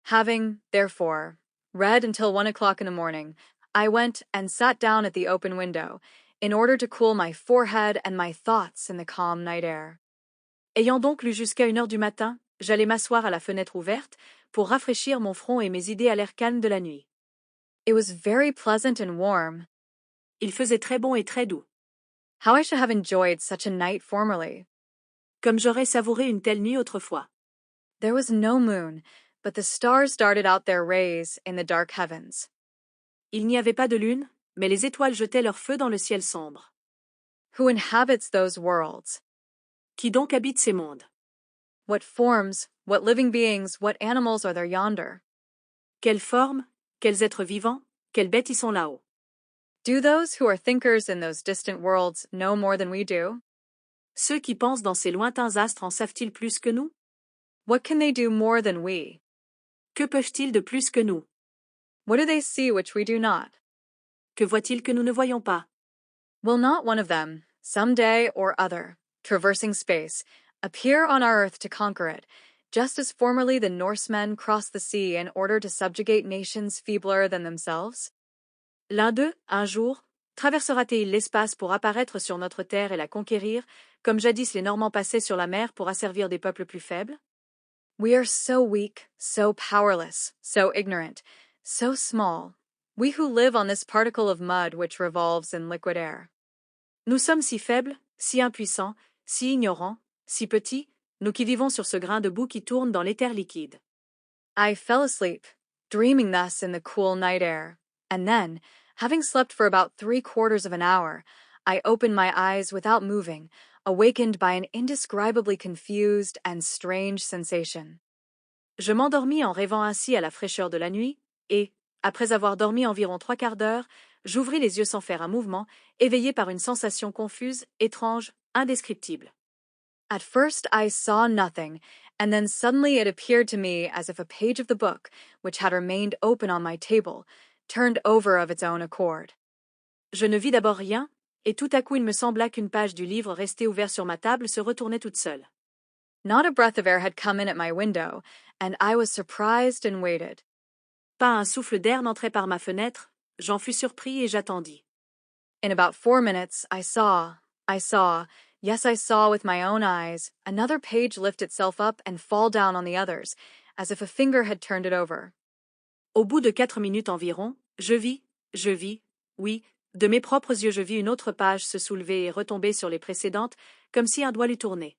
Having, therefore, read until 1 o'clock in the morning, I went and sat down at the open window, in order to cool my forehead and my thoughts in the calm night air. Ayant donc lu jusqu'à 1 heure du matin, j'allais m'asseoir à la fenêtre ouverte pour rafraîchir mon front et mes idées à l'air calme de la nuit. It was very pleasant and warm. Il faisait très bon et très doux. How I should have enjoyed such a night formerly. Comme j'aurais savouré une telle nuit autrefois. There was no moon, but the stars darted out their rays in the dark heavens. Il n'y avait pas de lune, mais les étoiles jetaient leur feu dans le ciel sombre. Who inhabits those worlds? Qui donc habite ces mondes? What forms, what living beings, what animals are there yonder? Quelles formes, quels êtres vivants, quelles bêtes y sont là-haut? Do those who are thinkers in those distant worlds know more than we do? Ceux qui pensent dans ces lointains astres en savent-ils plus que nous? What can they do more than we? Que peuvent-ils de plus que nous? What do they see which we do not? Que voient-ils que nous ne voyons pas? Will not one of them, some day or other, traversing space, appear on our Earth to conquer it, just as formerly the Norsemen crossed the sea in order to subjugate nations feebler than themselves? L'un d'eux, un jour, traversera-t-il l'espace pour apparaître sur notre terre et la conquérir, comme jadis les Normands passaient sur la mer pour asservir des peuples plus faibles? We are so weak, so powerless, so ignorant, so small, we who live on this particle of mud which revolves in liquid air. Nous sommes si faibles, si impuissants, si ignorants, si petits, nous qui vivons sur ce grain de boue qui tourne dans l'éther liquide. I fell asleep, dreaming thus in the cool night air, and then, having slept for about 3/4 of an hour, I opened my eyes without moving, awakened by an indescribably confused and strange sensation. Je m'endormis en rêvant ainsi à la fraîcheur de la nuit, et, après avoir dormi environ 3/4 d'heure, j'ouvris les yeux sans faire un mouvement, éveillé par une sensation confuse, étrange, indescriptible. At first I saw nothing, and then suddenly it appeared to me as if a page of the book, which had remained open on my table, turned over of its own accord. Je ne vis d'abord rien, et tout à coup il me sembla qu'une page du livre resté ouvert sur ma table se retournait toute seule. Not a breath of air had come in at my window, and I was surprised and waited. Pas un souffle d'air n'entrait par ma fenêtre, j'en fus surpris et j'attendis. In about 4 minutes, I saw, yes, I saw with my own eyes, another page lift itself up and fall down on the others, as if a finger had turned it over. Au bout de 4 minutes environ, je vis, oui, de mes propres yeux je vis une autre page se soulever et retomber sur les précédentes, comme si un doigt l'eût tournée.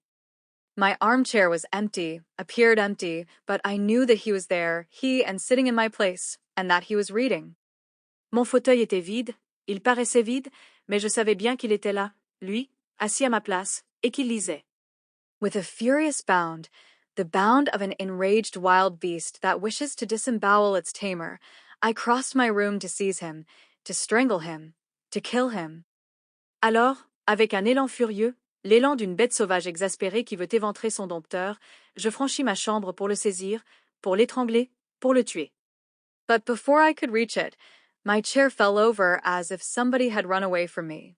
My armchair was empty, appeared empty, but I knew that he was there, he and sitting in my place, and that he was reading. Mon fauteuil était vide, il paraissait vide, mais je savais bien qu'il était là, lui, assis à ma place, et qu'il lisait. With a furious bound, the bound of an enraged wild beast that wishes to disembowel its tamer, I crossed my room to seize him, to strangle him, to kill him. Alors, avec un élan furieux, l'élan d'une bête sauvage exaspérée qui veut éventrer son dompteur, je franchis ma chambre pour le saisir, pour l'étrangler, pour le tuer. But before I could reach it, my chair fell over as if somebody had run away from me.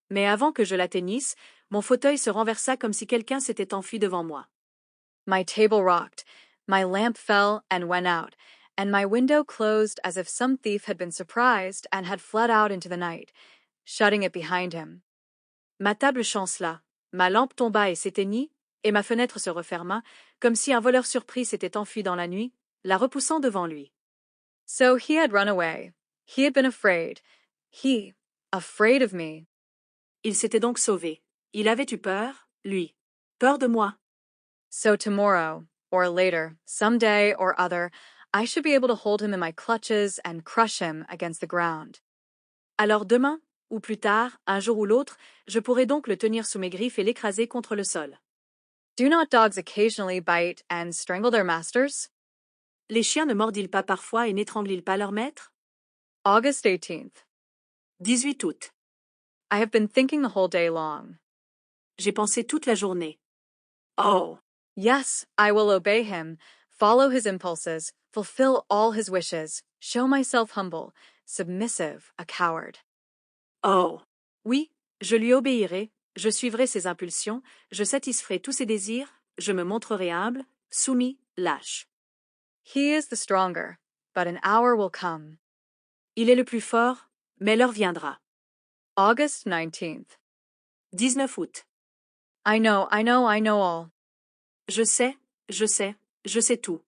Mais avant que je l'atteignisse, mon fauteuil se renversa comme si quelqu'un s'était enfui devant moi. My table rocked, my lamp fell and went out, and my window closed as if some thief had been surprised and had fled out into the night, shutting it behind him. Ma table chancela, ma lampe tomba et s'éteignit, et ma fenêtre se referma, comme si un voleur surpris s'était enfui dans la nuit, la repoussant devant lui. So he had run away. He had been afraid. He, afraid of me. Il s'était donc sauvé. Il avait eu peur, lui. Peur de moi. So tomorrow, or later, some day or other, I should be able to hold him in my clutches and crush him against the ground. Alors demain, ou plus tard, un jour ou l'autre, je pourrai donc le tenir sous mes griffes et l'écraser contre le sol. Do not dogs occasionally bite and strangle their masters? Les chiens ne mordent-ils pas parfois et n'étranglent-ils pas leur maître? August 18th. 18 août. I have been thinking the whole day long. J'ai pensé toute la journée. Oh! Yes, I will obey him, follow his impulses, fulfill all his wishes, show myself humble, submissive, a coward. Oh! Oui, je lui obéirai, je suivrai ses impulsions, je satisferai tous ses désirs, je me montrerai humble, soumis, lâche. He is the stronger, but an hour will come. Il est le plus fort, mais l'heure viendra. August 19th. 19 août. I know all. Je sais tout.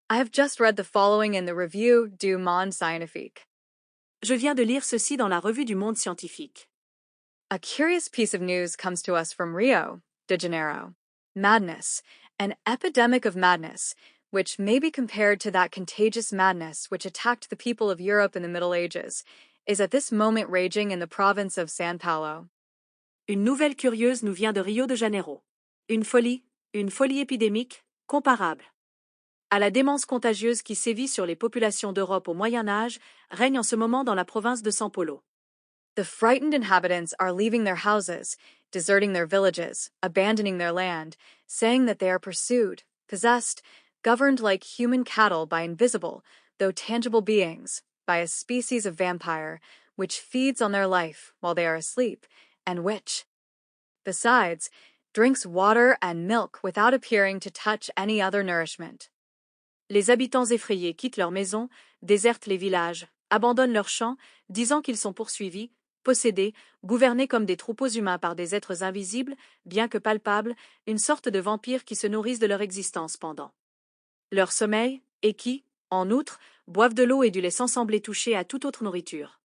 I have just read the following in the Revue du Monde Scientifique. Je viens de lire ceci dans la Revue du Monde Scientifique. A curious piece of news comes to us from Rio de Janeiro. Madness, an epidemic of madness, which may be compared to that contagious madness which attacked the people of Europe in the Middle Ages, is at this moment raging in the province of São Paulo. Une nouvelle curieuse nous vient de Rio de Janeiro. Une folie épidémique, comparable à la démence contagieuse qui sévit sur les populations d'Europe au Moyen Âge, règne en ce moment dans la province de São Paulo. The frightened inhabitants are leaving their houses, deserting their villages, abandoning their land, saying that they are pursued, possessed, governed like human cattle by invisible, though tangible beings, by a species of vampire, which feeds on their life while they are asleep, and which, Besides, drinks water and milk without appearing to touch any other nourishment. Les habitants effrayés quittent leurs maisons, désertent les villages, abandonnent leurs champs, disant qu'ils sont poursuivis, possédés, gouvernés comme des troupeaux humains par des êtres invisibles, bien que palpables, une sorte de vampires qui se nourrissent de leur existence pendant leur sommeil, et qui, en outre, boivent de l'eau et du lait sans sembler toucher à toute autre nourriture.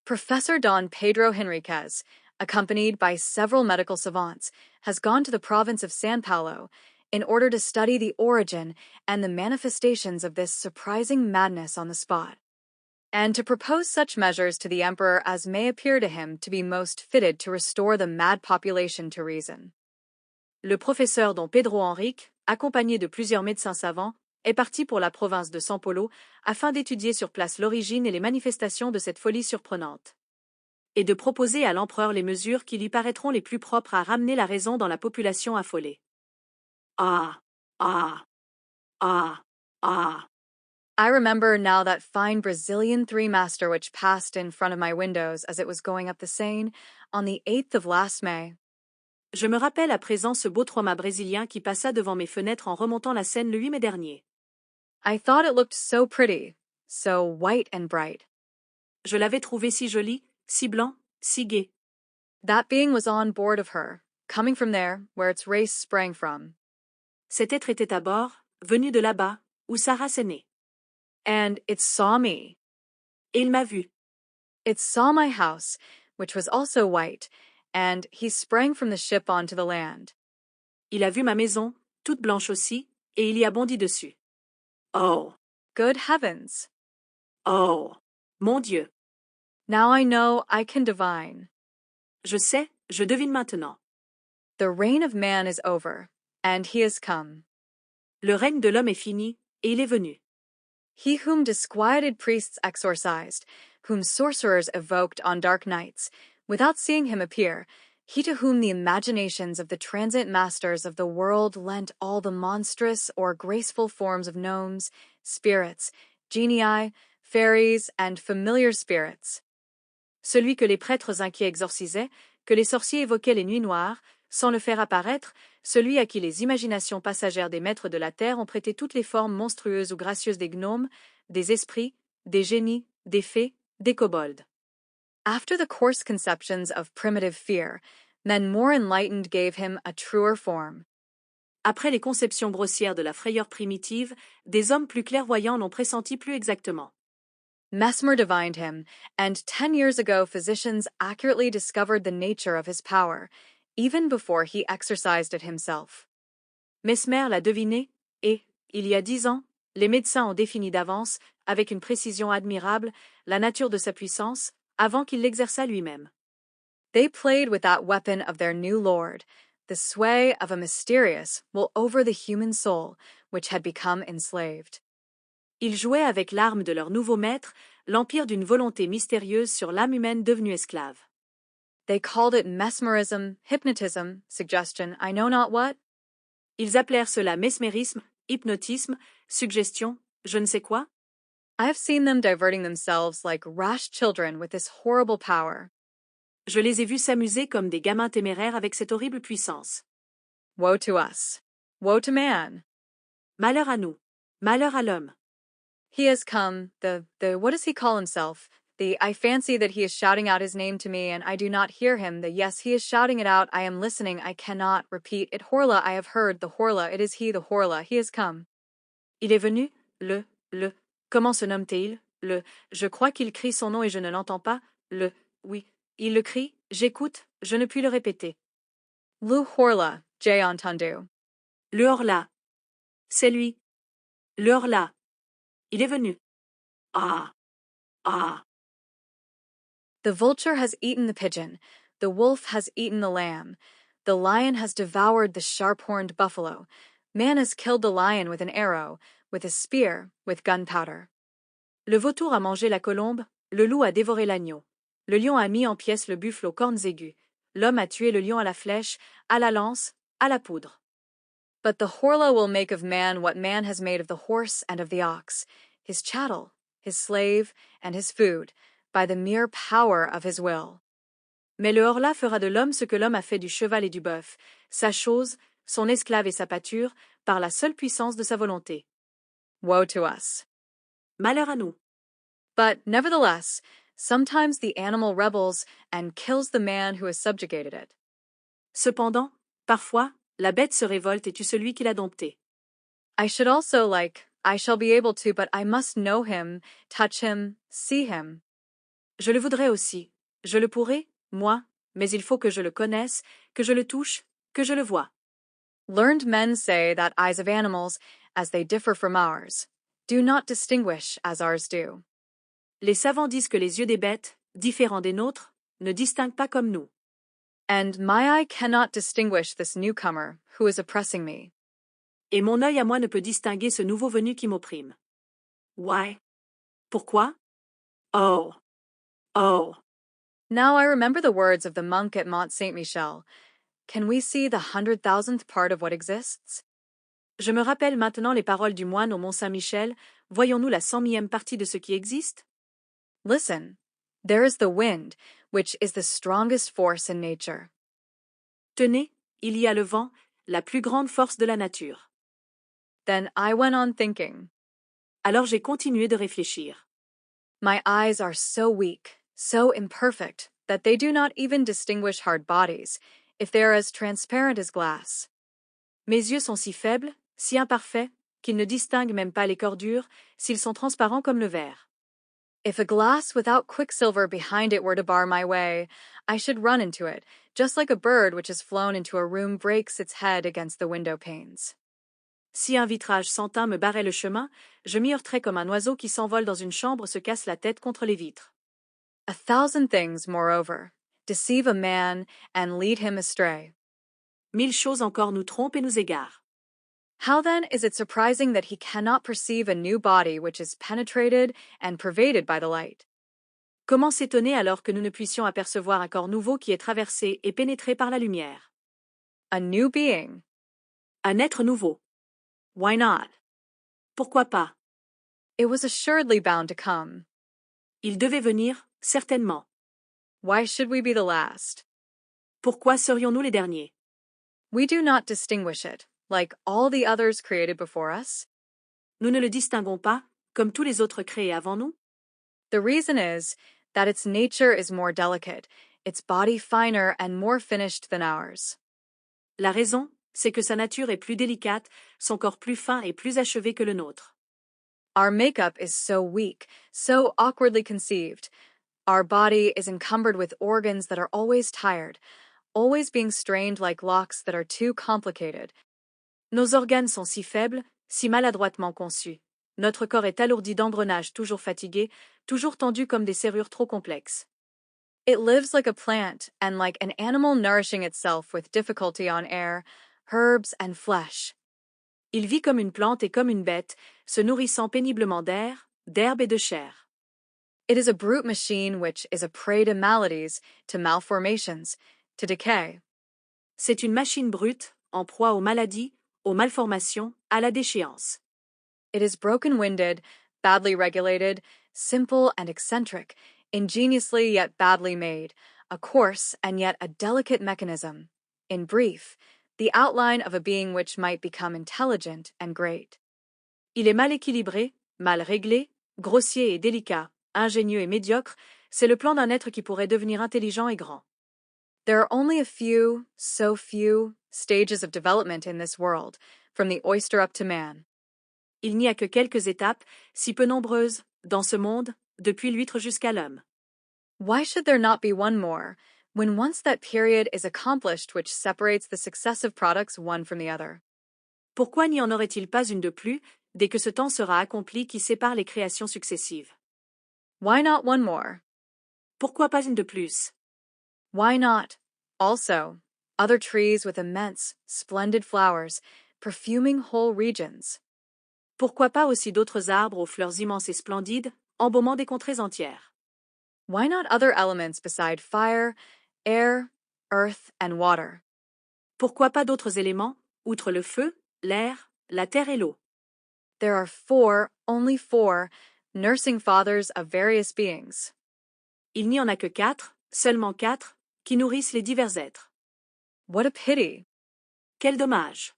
Professor Don Pedro Henriquez, accompanied by several medical savants, has gone to the province of San Paulo in order to study the origin and the manifestations of this surprising madness on the spot, and to propose such measures to the emperor as may appear to him to be most fitted to restore the mad population to reason. Le professeur Don Pedro Henrique, accompagné de plusieurs médecins savants, est parti pour la province de San Paulo afin d'étudier sur place l'origine et les manifestations de cette folie surprenante, et de proposer à l'empereur les mesures qui lui paraîtront les plus propres à ramener la raison dans la population affolée. Ah, ah, ah, ah. I remember now that fine Brazilian three-master which passed in front of my windows as it was going up the Seine on the 8th of last May. Je me rappelle à présent ce beau trois-mâts brésilien qui passa devant mes fenêtres en remontant la Seine le 8 mai dernier. I thought it looked so pretty, so white and bright. Je l'avais trouvé si joli, si blanc, si gai. That being was on board of her, coming from there, where its race sprang from. Cet être était à bord, venu de là-bas, où sa race est née. And it saw me. Et il m'a vu. It saw my house, which was also white, and he sprang from the ship onto the land. Il a vu ma maison, toute blanche aussi, et il y a bondi dessus. Oh! Good heavens! Oh! Mon Dieu! Now I know I can divine. Je sais, je devine maintenant. The reign of man is over, and he is come. Le règne de l'homme est fini, et il est venu. He whom disquieted priests exorcised, whom sorcerers evoked on dark nights, without seeing him appear, he to whom the imaginations of the transient masters of the world lent all the monstrous or graceful forms of gnomes, spirits, genii, fairies, and familiar spirits. Celui que les prêtres inquiets exorcisaient, que les sorciers évoquaient les nuits noires, sans le faire apparaître, celui à qui les imaginations passagères des maîtres de la terre ont prêté toutes les formes monstrueuses ou gracieuses des gnomes, des esprits, des génies, des fées, des kobolds. After the coarse conceptions of primitive fear, men more enlightened gave him a truer form. Après les conceptions grossières de la frayeur primitive, des hommes plus clairvoyants l'ont pressenti plus exactement. Mesmer divined him, and 10 years ago physicians accurately discovered the nature of his power, even before he exercised it himself. Mesmer l'a deviné, et, il y a 10 ans, les médecins ont défini d'avance, avec une précision admirable, la nature de sa puissance, avant qu'il l'exerçât lui-même. They played with that weapon of their new lord, the sway of a mysterious will over the human soul, which had become enslaved. Ils jouaient avec l'arme de leur nouveau maître, l'empire d'une volonté mystérieuse sur l'âme humaine devenue esclave. They called it mesmerism, hypnotism, suggestion, I know not what. Ils appelèrent cela mesmérisme, hypnotisme, suggestion, je ne sais quoi. I have seen them diverting themselves like rash children with this horrible power. Je les ai vus s'amuser comme des gamins téméraires avec cette horrible puissance. Woe to us. Woe to man. Malheur à nous. Malheur à l'homme. He has come, what does he call himself? I fancy that he is shouting out his name to me and I do not hear him. Yes, he is shouting it out. I am listening. I cannot repeat it. Horla, I have heard. The Horla, it is he, the Horla. He has come. Il est venu, comment se nomme-t-il? Je crois qu'il crie son nom et je ne l'entends pas. Oui, il le crie, j'écoute, je ne puis le répéter. Lu Horla, j'ai entendu. Le Horla. C'est lui. Le Horla. Il est venu. Ah. Ah. The vulture has eaten the pigeon, the wolf has eaten the lamb, the lion has devoured the sharp-horned buffalo, man has killed the lion with an arrow, with a spear, with gunpowder. Le vautour a mangé la colombe, le loup a dévoré l'agneau, le lion a mis en pièces le buffle aux cornes aiguës, l'homme a tué le lion à la flèche, à la lance, à la poudre. But the Horla will make of man what man has made of the horse and of the ox, his chattel, his slave, and his food, by the mere power of his will. Mais le Horla fera de l'homme ce que l'homme a fait du cheval et du bœuf, sa chose, son esclave et sa pâture, par la seule puissance de sa volonté. Woe to us. Malheur à nous. But nevertheless, sometimes the animal rebels and kills the man who has subjugated it. Cependant, parfois, la bête se révolte et tue celui qui l'a domptée. I should also I shall be able to, but I must know him, touch him, see him. Je le voudrais aussi. Je le pourrais, moi, mais il faut que je le connaisse, que je le touche, que je le voie. Learned men say that eyes of animals, as they differ from ours, do not distinguish as ours do. Les savants disent que les yeux des bêtes, différents des nôtres, ne distinguent pas comme nous. And my eye cannot distinguish this newcomer who is oppressing me. Et mon œil à moi ne peut distinguer ce nouveau venu qui m'opprime. Why? Pourquoi? Oh. Oh. Now I remember the words of the monk at Mont Saint-Michel. Can we see the 100,000th part of what exists? Je me rappelle maintenant les paroles du moine au Mont Saint-Michel. Voyons-nous la 100e partie de ce qui existe? Listen. There is the wind, which is the strongest force in nature. Tenez, il y a le vent, la plus grande force de la nature. Then I went on thinking. Alors j'ai continué de réfléchir. My eyes are so weak, so imperfect, that they do not even distinguish hard bodies, if they are as transparent as glass. Mes yeux sont si faibles, si imparfaits, qu'ils ne distinguent même pas les corps durs, s'ils sont transparents comme le verre. If a glass without quicksilver behind it were to bar my way, I should run into it, just like a bird which has flown into a room breaks its head against the window panes. Si un vitrage sans teint me barrait le chemin, je m'y heurterais comme un oiseau qui s'envole dans une chambre se casse la tête contre les vitres. 1,000 things, moreover, deceive a man and lead him astray. 1000 choses encore nous trompent et nous égarent. How then is it surprising that he cannot perceive a new body which is penetrated and pervaded by the light? Comment s'étonner alors que nous ne puissions apercevoir un corps nouveau qui est traversé et pénétré par la lumière? A new being. Un être nouveau. Why not? Pourquoi pas? It was assuredly bound to come. Il devait venir, certainement. Why should we be the last? Pourquoi serions-nous les derniers? We do not distinguish it, like all the others created before us. Nous ne le distinguons pas, comme tous les autres créés avant nous. The reason is that its nature is more delicate, its body finer and more finished than ours. La raison, c'est que sa nature est plus délicate, son corps plus fin et plus achevé que le nôtre. Our makeup is so weak, so awkwardly conceived. Our body is encumbered with organs that are always tired, always being strained like locks that are too complicated. Nos organes sont si faibles, si maladroitement conçus. Notre corps est alourdi d'engrenages toujours fatigués, toujours tendus comme des serrures trop complexes. It lives like a plant and like an animal nourishing itself with difficulty on air, herbs and flesh. Il vit comme une plante et comme une bête, se nourrissant péniblement d'air, d'herbe et de chair. It is a brute machine which is a prey to maladies, to malformations, to decay. C'est une machine brute, en proie aux maladies, aux malformations, à la déchéance. It is broken-winded, badly regulated, simple and eccentric, ingeniously yet badly made, a coarse and yet a delicate mechanism. In brief, the outline of a being which might become intelligent and great. Il est mal équilibré, mal réglé, grossier et délicat, ingénieux et médiocre, c'est le plan d'un être qui pourrait devenir intelligent et grand. There are only a few, so few, stages of development in this world, from the oyster up to man. Il n'y a que quelques étapes, si peu nombreuses, dans ce monde, depuis l'huître jusqu'à l'homme. Why should there not be one more, when once that period is accomplished which separates the successive products one from the other? Pourquoi n'y en aurait-il pas une de plus, dès que ce temps sera accompli qui sépare les créations successives? Why not one more? Pourquoi pas une de plus? Why not, also, other trees with immense, splendid flowers, perfuming whole regions? Pourquoi pas aussi d'autres arbres aux fleurs immenses et splendides, embaumant des contrées entières? Why not other elements beside fire, air, earth, and water? Pourquoi pas d'autres éléments, outre le feu, l'air, la terre et l'eau? There are four, only four, nursing fathers of various beings. Il n'y en a que 4, seulement 4, qui nourrissent les divers êtres. What a pity! Quel dommage!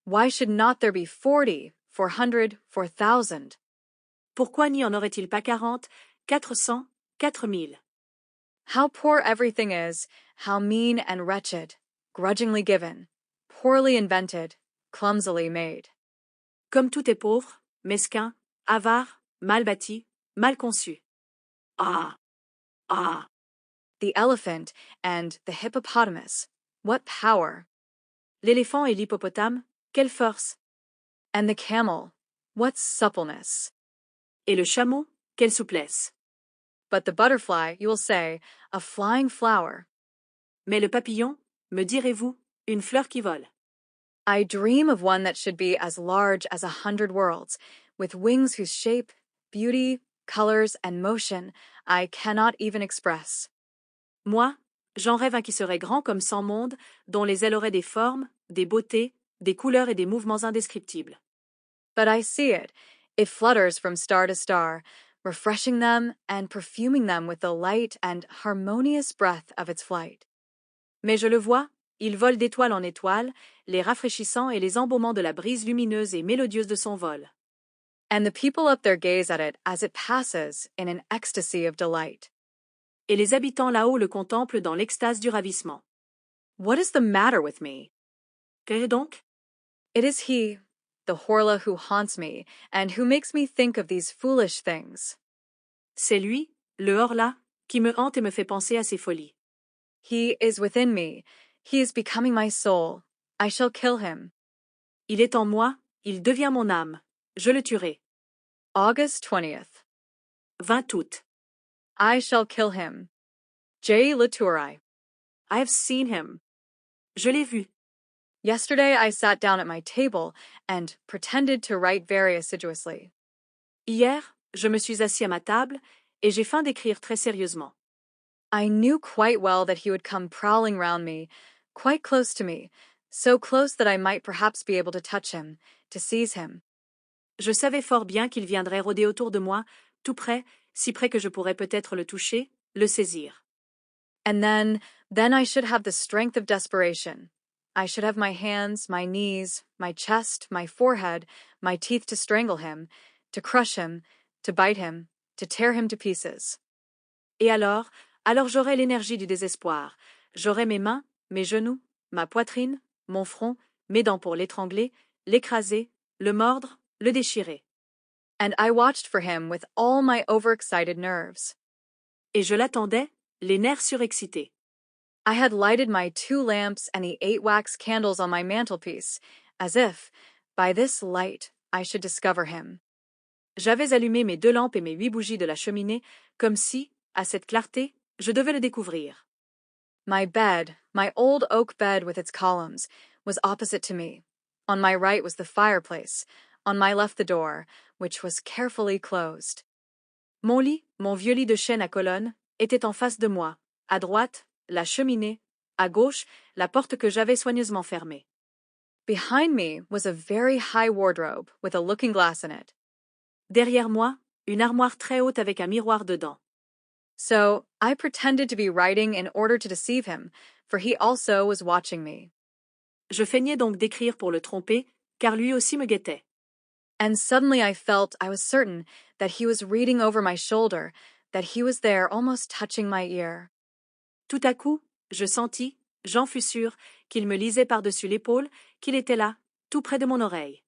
Why should not there be 40, 400, 4,000? Pourquoi n'y en aurait-il pas 40, 400, 4000? How poor everything is, how mean and wretched, grudgingly given, poorly invented, clumsily made. Comme tout est pauvre, mesquin, avare, mal bâti, mal conçu. Ah! Ah! The elephant and the hippopotamus, what power! L'éléphant et l'hippopotame, quelle force! And the camel, what suppleness! Et le chameau, quelle souplesse! But the butterfly, you will say, a flying flower. Mais le papillon, me direz-vous, une fleur qui vole. I dream of one that should be as large as 100 worlds, with wings whose shape, beauty, colors, and motion I cannot even express. Moi, j'en rêve un qui serait grand comme 100 mondes, dont les ailes auraient des formes, des beautés, des couleurs et des mouvements indescriptibles. But I see it. It flutters from star to star, refreshing them and perfuming them with the light and harmonious breath of its flight. Mais je le vois, il vole d'étoile en étoile, les rafraîchissant et les embaumant de la brise lumineuse et mélodieuse de son vol. And the people up there gaze at it as it passes in an ecstasy of delight. Et les habitants là-haut le contemplent dans l'extase du ravissement. What is the matter with me? Que donc? It is he, the Horla who haunts me, and who makes me think of these foolish things. C'est lui, le Horla, qui me hante et me fait penser à ces folies. He is within me. He is becoming my soul. I shall kill him. Il est en moi, il devient mon âme. Je le tuerai. August 20th. 20 août. I shall kill him. J. Latouri. I have seen him. Je l'ai vu. Yesterday I sat down at my table and pretended to write very assiduously. Hier, je me suis assis à ma table et j'ai feint d'écrire très sérieusement. I knew quite well that he would come prowling round me, quite close to me, so close that I might perhaps be able to touch him, to seize him. Je savais fort bien qu'il viendrait rôder autour de moi, tout près, si près que je pourrais peut-être le toucher, le saisir. And then I should have the strength of desperation. I should have my hands, my knees, my chest, my forehead, my teeth to strangle him, to crush him, to bite him, to tear him to pieces. Et alors j'aurais l'énergie du désespoir. J'aurais mes mains, mes genoux, ma poitrine, mon front, mes dents pour l'étrangler, l'écraser, le mordre, le déchirer. And I watched for him with all my overexcited nerves. Et je l'attendais, les nerfs surexcités. I had lighted my 2 lamps and the 8 wax candles on my mantelpiece, as if, by this light, I should discover him. J'avais allumé mes 2 lampes et mes 8 bougies de la cheminée, comme si, à cette clarté, je devais le découvrir. My bed, my old oak bed with its columns, was opposite to me. On my right was the fireplace, on my left the door, which was carefully closed. Mon lit, mon vieux lit de chêne à colonnes, était en face de moi, à droite, la cheminée, à gauche, la porte que j'avais soigneusement fermée. Behind me was a very high wardrobe with a looking-glass in it. Derrière moi, une armoire très haute avec un miroir dedans. So I pretended to be writing in order to deceive him, for he also was watching me. Je feignais donc d'écrire pour le tromper, car lui aussi me guettait. And suddenly I felt, I was certain, that he was reading over my shoulder, that he was there almost touching my ear. Tout à coup, je sentis, j'en fus sûre, qu'il me lisait par-dessus l'épaule, qu'il était là, tout près de mon oreille.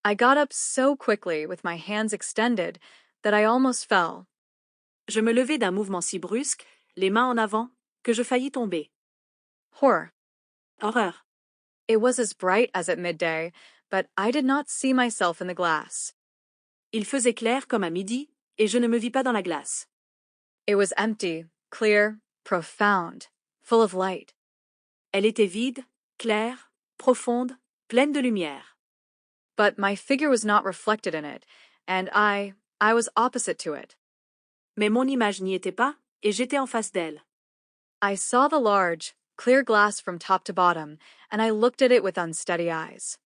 I got up so quickly, with my hands extended, that I almost fell. Je me levai d'un mouvement si brusque, les mains en avant, que je faillis tomber. Horror. Horreur. It was as bright as at midday, but I did not see myself in the glass. Il faisait clair comme à midi, et je ne me vis pas dans la glace. It was empty, clear, profound, full of light. Elle était vide, claire, profonde, pleine de lumière. But my figure was not reflected in it, and I was opposite to it. Mais mon image n'y était pas, et j'étais en face d'elle. I saw the large, clear glass from top to bottom, and I looked at it with unsteady eyes.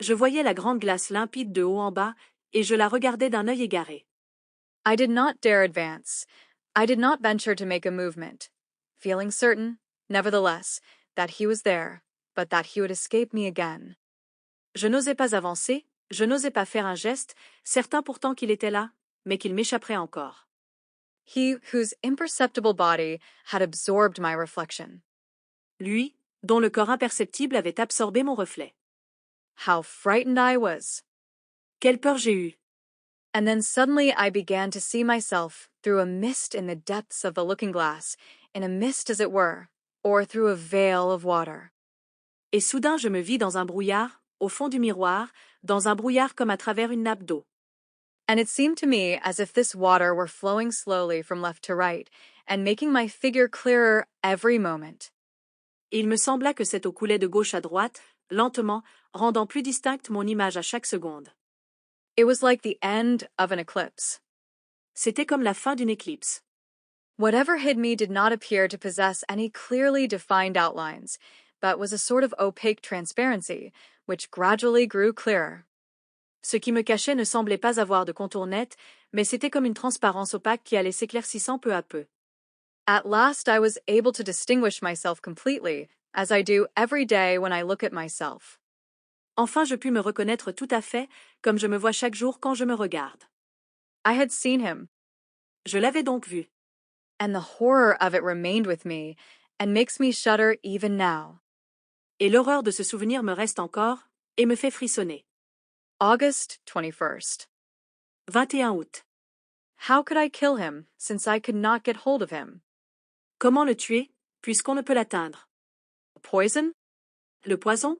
Je voyais la grande glace limpide de haut en bas, et je la regardais d'un œil égaré. I did not dare advance. I did not venture to make a movement. feeling certain, nevertheless, that he was there, but that he would escape me again. Je n'osais pas avancer, je n'osais pas faire un geste, certain pourtant qu'il était là, mais qu'il m'échapperait encore. He whose imperceptible body had absorbed my reflection. Lui, dont le corps imperceptible avait absorbé mon reflet. How frightened I was. Quelle peur j'ai eue. And then suddenly I began to see myself through a mist in the depths of the looking-glass, in a mist as it were, or through a veil of water. Et soudain je me vis dans un brouillard, au fond du miroir, dans un brouillard comme à travers une nappe d'eau. And it seemed to me as if this water were flowing slowly from left to right, and making my figure clearer every moment. Et il me sembla que cette eau coulait de gauche à droite, lentement, rendant plus distincte mon image à chaque seconde. It was like the end of an eclipse. C'était comme la fin d'une éclipse. Whatever hid me did not appear to possess any clearly defined outlines, but was a sort of opaque transparency, which gradually grew clearer. Ce qui me cachait ne semblait pas avoir de contour net, mais c'était comme une transparence opaque qui allait s'éclaircissant peu à peu. At last I was able to distinguish myself completely, as I do every day when I look at myself. Enfin je pus me reconnaître tout à fait, comme je me vois chaque jour quand je me regarde. I had seen him. Je l'avais donc vu. And the horror of it remained with me, and makes me shudder even now. Et l'horreur de ce souvenir me reste encore, et me fait frissonner. August 21st. 21 août. How could I kill him, since I could not get hold of him? Comment le tuer, puisqu'on ne peut l'atteindre? Poison? Le poison?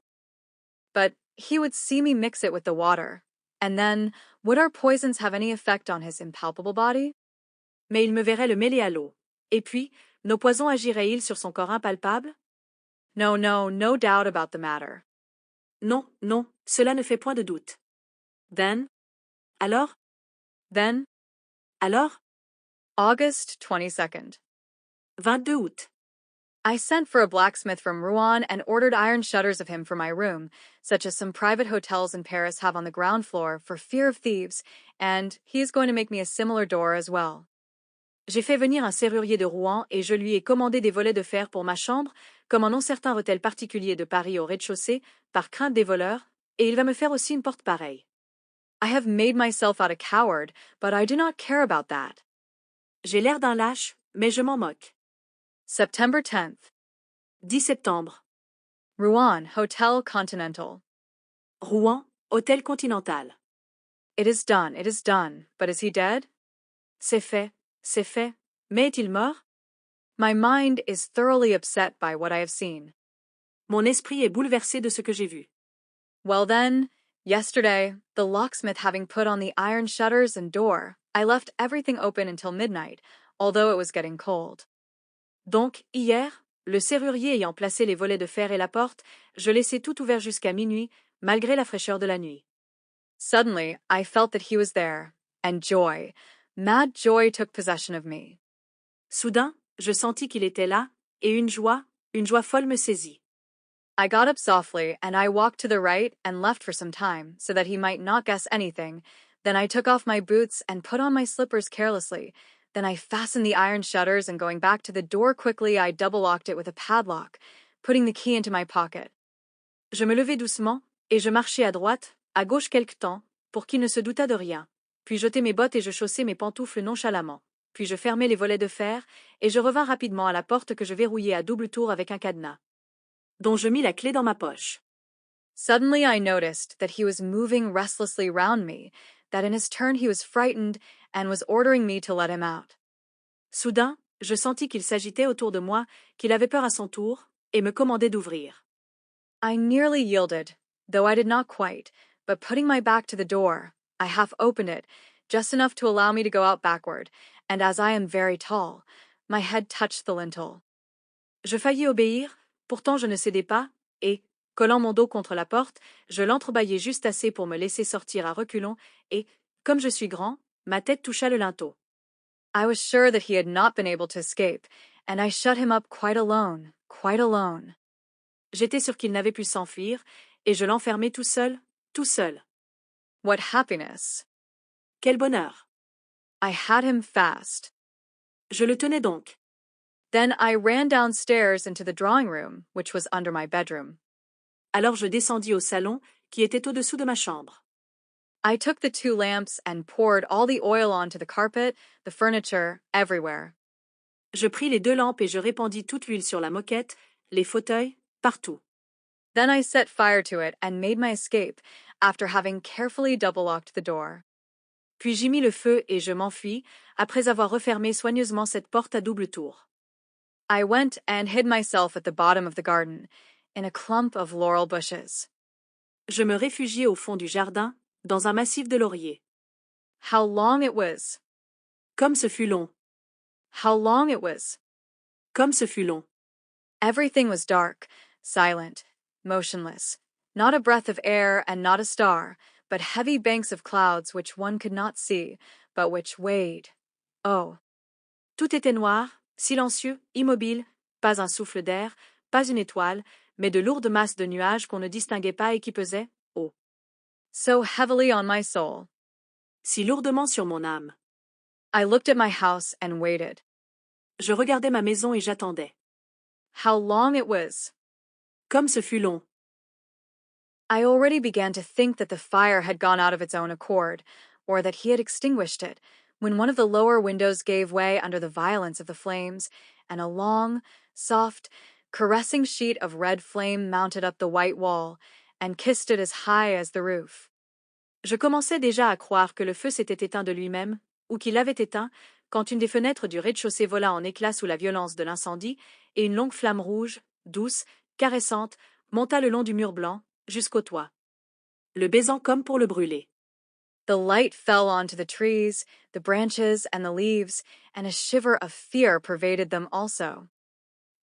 But he would see me mix it with the water. And then, would our poisons have any effect on his impalpable body? Mais il me verrait le mêler à l'eau. Et puis, nos poisons agiraient-ils sur son corps impalpable? No, no, no doubt about the matter. Non, non, cela ne fait point de doute. Then? Alors? Then, Alors? August 22nd. 22 août. I sent for a blacksmith from Rouen and ordered iron shutters of him for my room, such as some private hotels in Paris have on the ground floor for fear of thieves, and he is going to make me a similar door as well. J'ai fait venir un serrurier de Rouen et je lui ai commandé des volets de fer pour ma chambre, comme en ont certains hôtels particuliers de Paris au rez-de-chaussée, par crainte des voleurs, et il va me faire aussi une porte pareille. I have made myself out a coward, but I do not care about that. J'ai l'air d'un lâche, mais je m'en moque. September 10th. 10 septembre. Rouen, Hotel Continental. Rouen, Hôtel Continental. It is done, but is he dead? C'est fait, mais est-il mort? My mind is thoroughly upset by what I have seen. Mon esprit est bouleversé de ce que j'ai vu. Well then, yesterday, the locksmith having put on the iron shutters and door, I left everything open until midnight, although it was getting cold. Donc, hier, le serrurier ayant placé les volets de fer et la porte, je laissai tout ouvert jusqu'à minuit, malgré la fraîcheur de la nuit. Suddenly, I felt that he was there, and joy, mad joy took possession of me. Soudain, je sentis qu'il était là, et une joie folle me saisit. I got up softly, and I walked to the right and left for some time, so that he might not guess anything. Then I took off my boots and put on my slippers carelessly. Then I fastened the iron shutters, and going back to the door quickly, I double-locked it with a padlock, putting the key into my pocket. Je me levai doucement, et je marchai à droite, à gauche quelque temps, pour qu'il ne se doutât de rien. Puis jetai mes bottes et je chaussai mes pantoufles nonchalamment. Puis je fermai les volets de fer, et je revins rapidement à la porte que je verrouillai à double tour avec un cadenas, dont je mis la clé dans ma poche. Suddenly I noticed that he was moving restlessly round me, that in his turn he was frightened and was ordering me to let him out. Soudain, je sentis qu'il s'agitait autour de moi, qu'il avait peur à son tour, et me commandait d'ouvrir. I nearly yielded, though I did not quite, but putting my back to the door, I half opened it, just enough to allow me to go out backward, and as I am very tall, my head touched the lintel. Je faillis obéir, pourtant je ne cédai pas, et, collant mon dos contre la porte, je l'entrebâillai juste assez pour me laisser sortir à reculons, et, comme je suis grand, ma tête toucha le linteau. I was sure that he had not been able to escape, and I shut him up quite alone, quite alone. J'étais sûr qu'il n'avait pu s'enfuir, et je l'enfermai tout seul, tout seul. What happiness! Quel bonheur! I had him fast. Je le tenais donc. Then I ran downstairs into the drawing room, which was under my bedroom. Alors je descendis au salon, qui était au-dessous de ma chambre. I took the 2 lamps and poured all the oil onto the carpet, the furniture, everywhere. Je pris les 2 lampes et je répandis toute l'huile sur la moquette, les fauteuils, partout. Then I set fire to it and made my escape, after having carefully double-locked the door. Puis j'y mis le feu et je m'enfuis, après avoir refermé soigneusement cette porte à double tour. I went and hid myself at the bottom of the garden, in a clump of laurel bushes. Je me réfugiai au fond du jardin, dans un massif de lauriers. How long it was! Comme ce fut long. How long it was! Comme ce fut long. Everything was dark, silent, motionless. Not a breath of air and not a star, but heavy banks of clouds which one could not see, but which weighed. Oh! Tout était noir, silencieux, immobile, pas un souffle d'air, pas une étoile, mais de lourdes masses de nuages qu'on ne distinguait pas et qui pesaient, oh! So heavily on my soul. Si lourdement sur mon âme. I looked at my house and waited. Je regardais ma maison et j'attendais. How long it was! Comme ce fut long. I already began to think that the fire had gone out of its own accord, or that he had extinguished it, when one of the lower windows gave way under the violence of the flames, and a long, soft, caressing sheet of red flame mounted up the white wall, and kissed it as high as the roof. Je commençais déjà à croire que le feu s'était éteint de lui-même, ou qu'il l'avait éteint, quand une des fenêtres du rez-de-chaussée vola en éclats sous la violence de l'incendie, et une longue flamme rouge, douce, caressante, monta le long du mur blanc, jusqu'au toit. Le baisant comme pour le brûler. The light fell onto the trees, the branches, and the leaves, and a shiver of fear pervaded them also.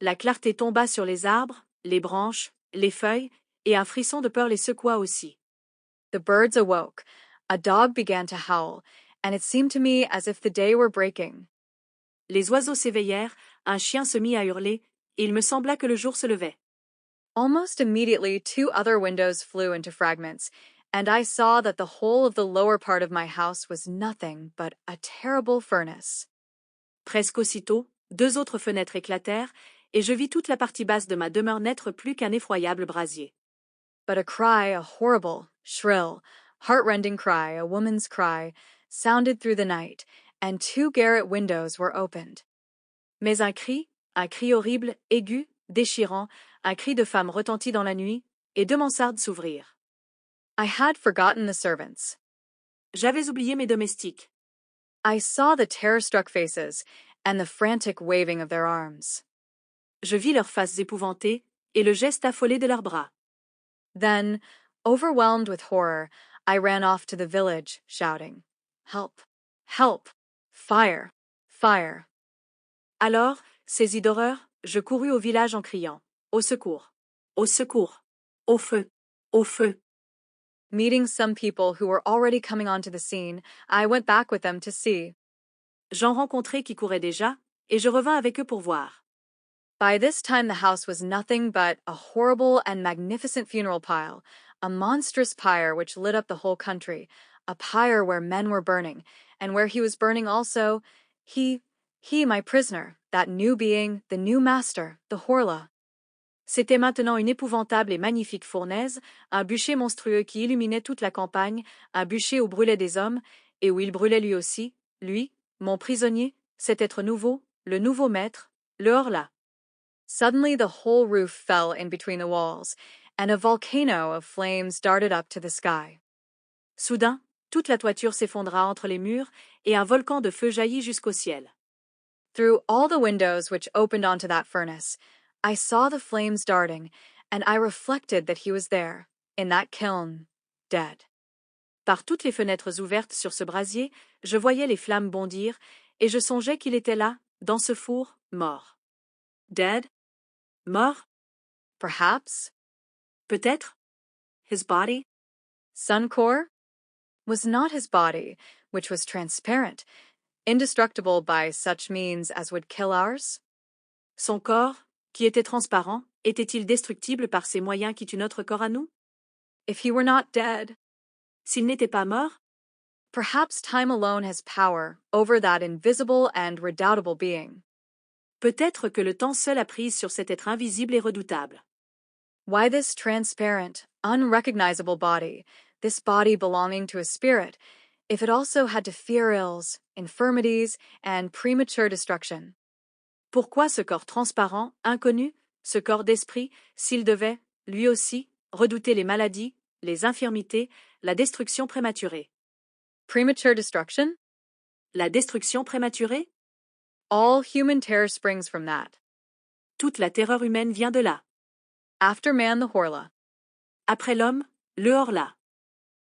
La clarté tomba sur les arbres, les branches, les feuilles, et un frisson de peur les secoua aussi. The birds awoke, a dog began to howl, and it seemed to me as if the day were breaking. Les oiseaux s'éveillèrent, un chien se mit à hurler, et il me sembla que le jour se levait. Almost immediately 2 other windows flew into fragments, and I saw that the whole of the lower part of my house was nothing but a terrible furnace. Presque aussitôt, 2 autres fenêtres éclatèrent, et je vis toute la partie basse de ma demeure n'être plus qu'un effroyable brasier. But a cry, a horrible, shrill, heart-rending cry, a woman's cry, sounded through the night, and 2 garret windows were opened. Mais un cri horrible, aigu, déchirant, un cri de femme retentit dans la nuit, et 2 mansardes s'ouvrirent. I had forgotten the servants. J'avais oublié mes domestiques. I saw the terror-struck faces and the frantic waving of their arms. Je vis leurs faces épouvantées et le geste affolé de leurs bras. Then, overwhelmed with horror, I ran off to the village, shouting, "Help! Help! Fire! Fire!" Alors, saisi d'horreur, je courus au village en criant, « Au secours! Au secours! Au feu! Au feu! » Meeting some people who were already coming onto the scene, I went back with them to see. J'en rencontrai qui couraient déjà, et je revins avec eux pour voir. By this time the house was nothing but a horrible and magnificent funeral pile, a monstrous pyre which lit up the whole country, a pyre where men were burning, and where he was burning also, he, my prisoner, that new being, the new master, the Horla. C'était maintenant une épouvantable et magnifique fournaise, un bûcher monstrueux qui illuminait toute la campagne, un bûcher où brûlaient des hommes, et où il brûlait lui aussi, lui, mon prisonnier, cet être nouveau, le nouveau maître, le Horla. Suddenly the whole roof fell in between the walls, and a volcano of flames darted up to the sky. Soudain, toute la toiture s'effondra entre les murs, et un volcan de feu jaillit jusqu'au ciel. Through all the windows which opened onto that furnace, I saw the flames darting, and I reflected that he was there, in that kiln, dead. Par toutes les fenêtres ouvertes sur ce brasier, je voyais les flammes bondir, et je songeais qu'il était là, dans ce four, mort. Dead? Mort? Perhaps? Peut-être? His body? Suncor? Was not his body, which was transparent, indestructible by such means as would kill ours? Son corps, qui était transparent, était-il destructible par ces moyens qui tuent notre corps à nous? If he were not dead, s'il n'était pas mort, perhaps time alone has power over that invisible and redoubtable being. Peut-être que le temps seul a prise sur cet être invisible et redoutable. Why this transparent, unrecognizable body, this body belonging to a spirit, if it also had to fear ills, infirmities, and premature destruction? Pourquoi ce corps transparent, inconnu, ce corps d'esprit, s'il devait, lui aussi, redouter les maladies, les infirmités, la destruction prématurée? Premature destruction? La destruction prématurée? All human terror springs from that. Toute la terreur humaine vient de là. After man the Horla. Après l'homme, le Horla.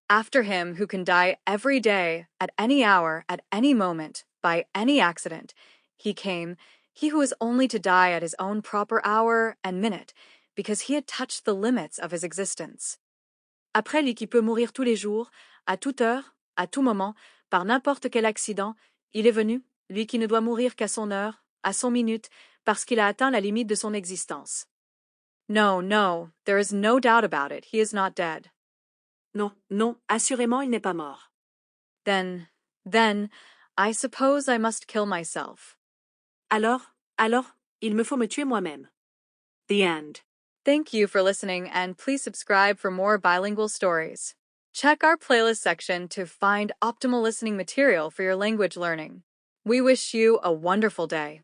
After him who can die every day, at any hour, at any moment, by any accident, he came, he who was only to die at his own proper hour and minute, because he had touched the limits of his existence. Après lui qui peut mourir tous les jours, à toute heure, à tout moment, par n'importe quel accident, il est venu, lui qui ne doit mourir qu'à son heure, à son minute, parce qu'il a atteint la limite de son existence. No, no, there is no doubt about it, he is not dead. Non, non, assurément il n'est pas mort. Then, I suppose I must kill myself. Alors, il me faut me tuer moi-même. The end. Thank you for listening, and please subscribe for more bilingual stories. Check our playlist section to find optimal listening material for your language learning. We wish you a wonderful day.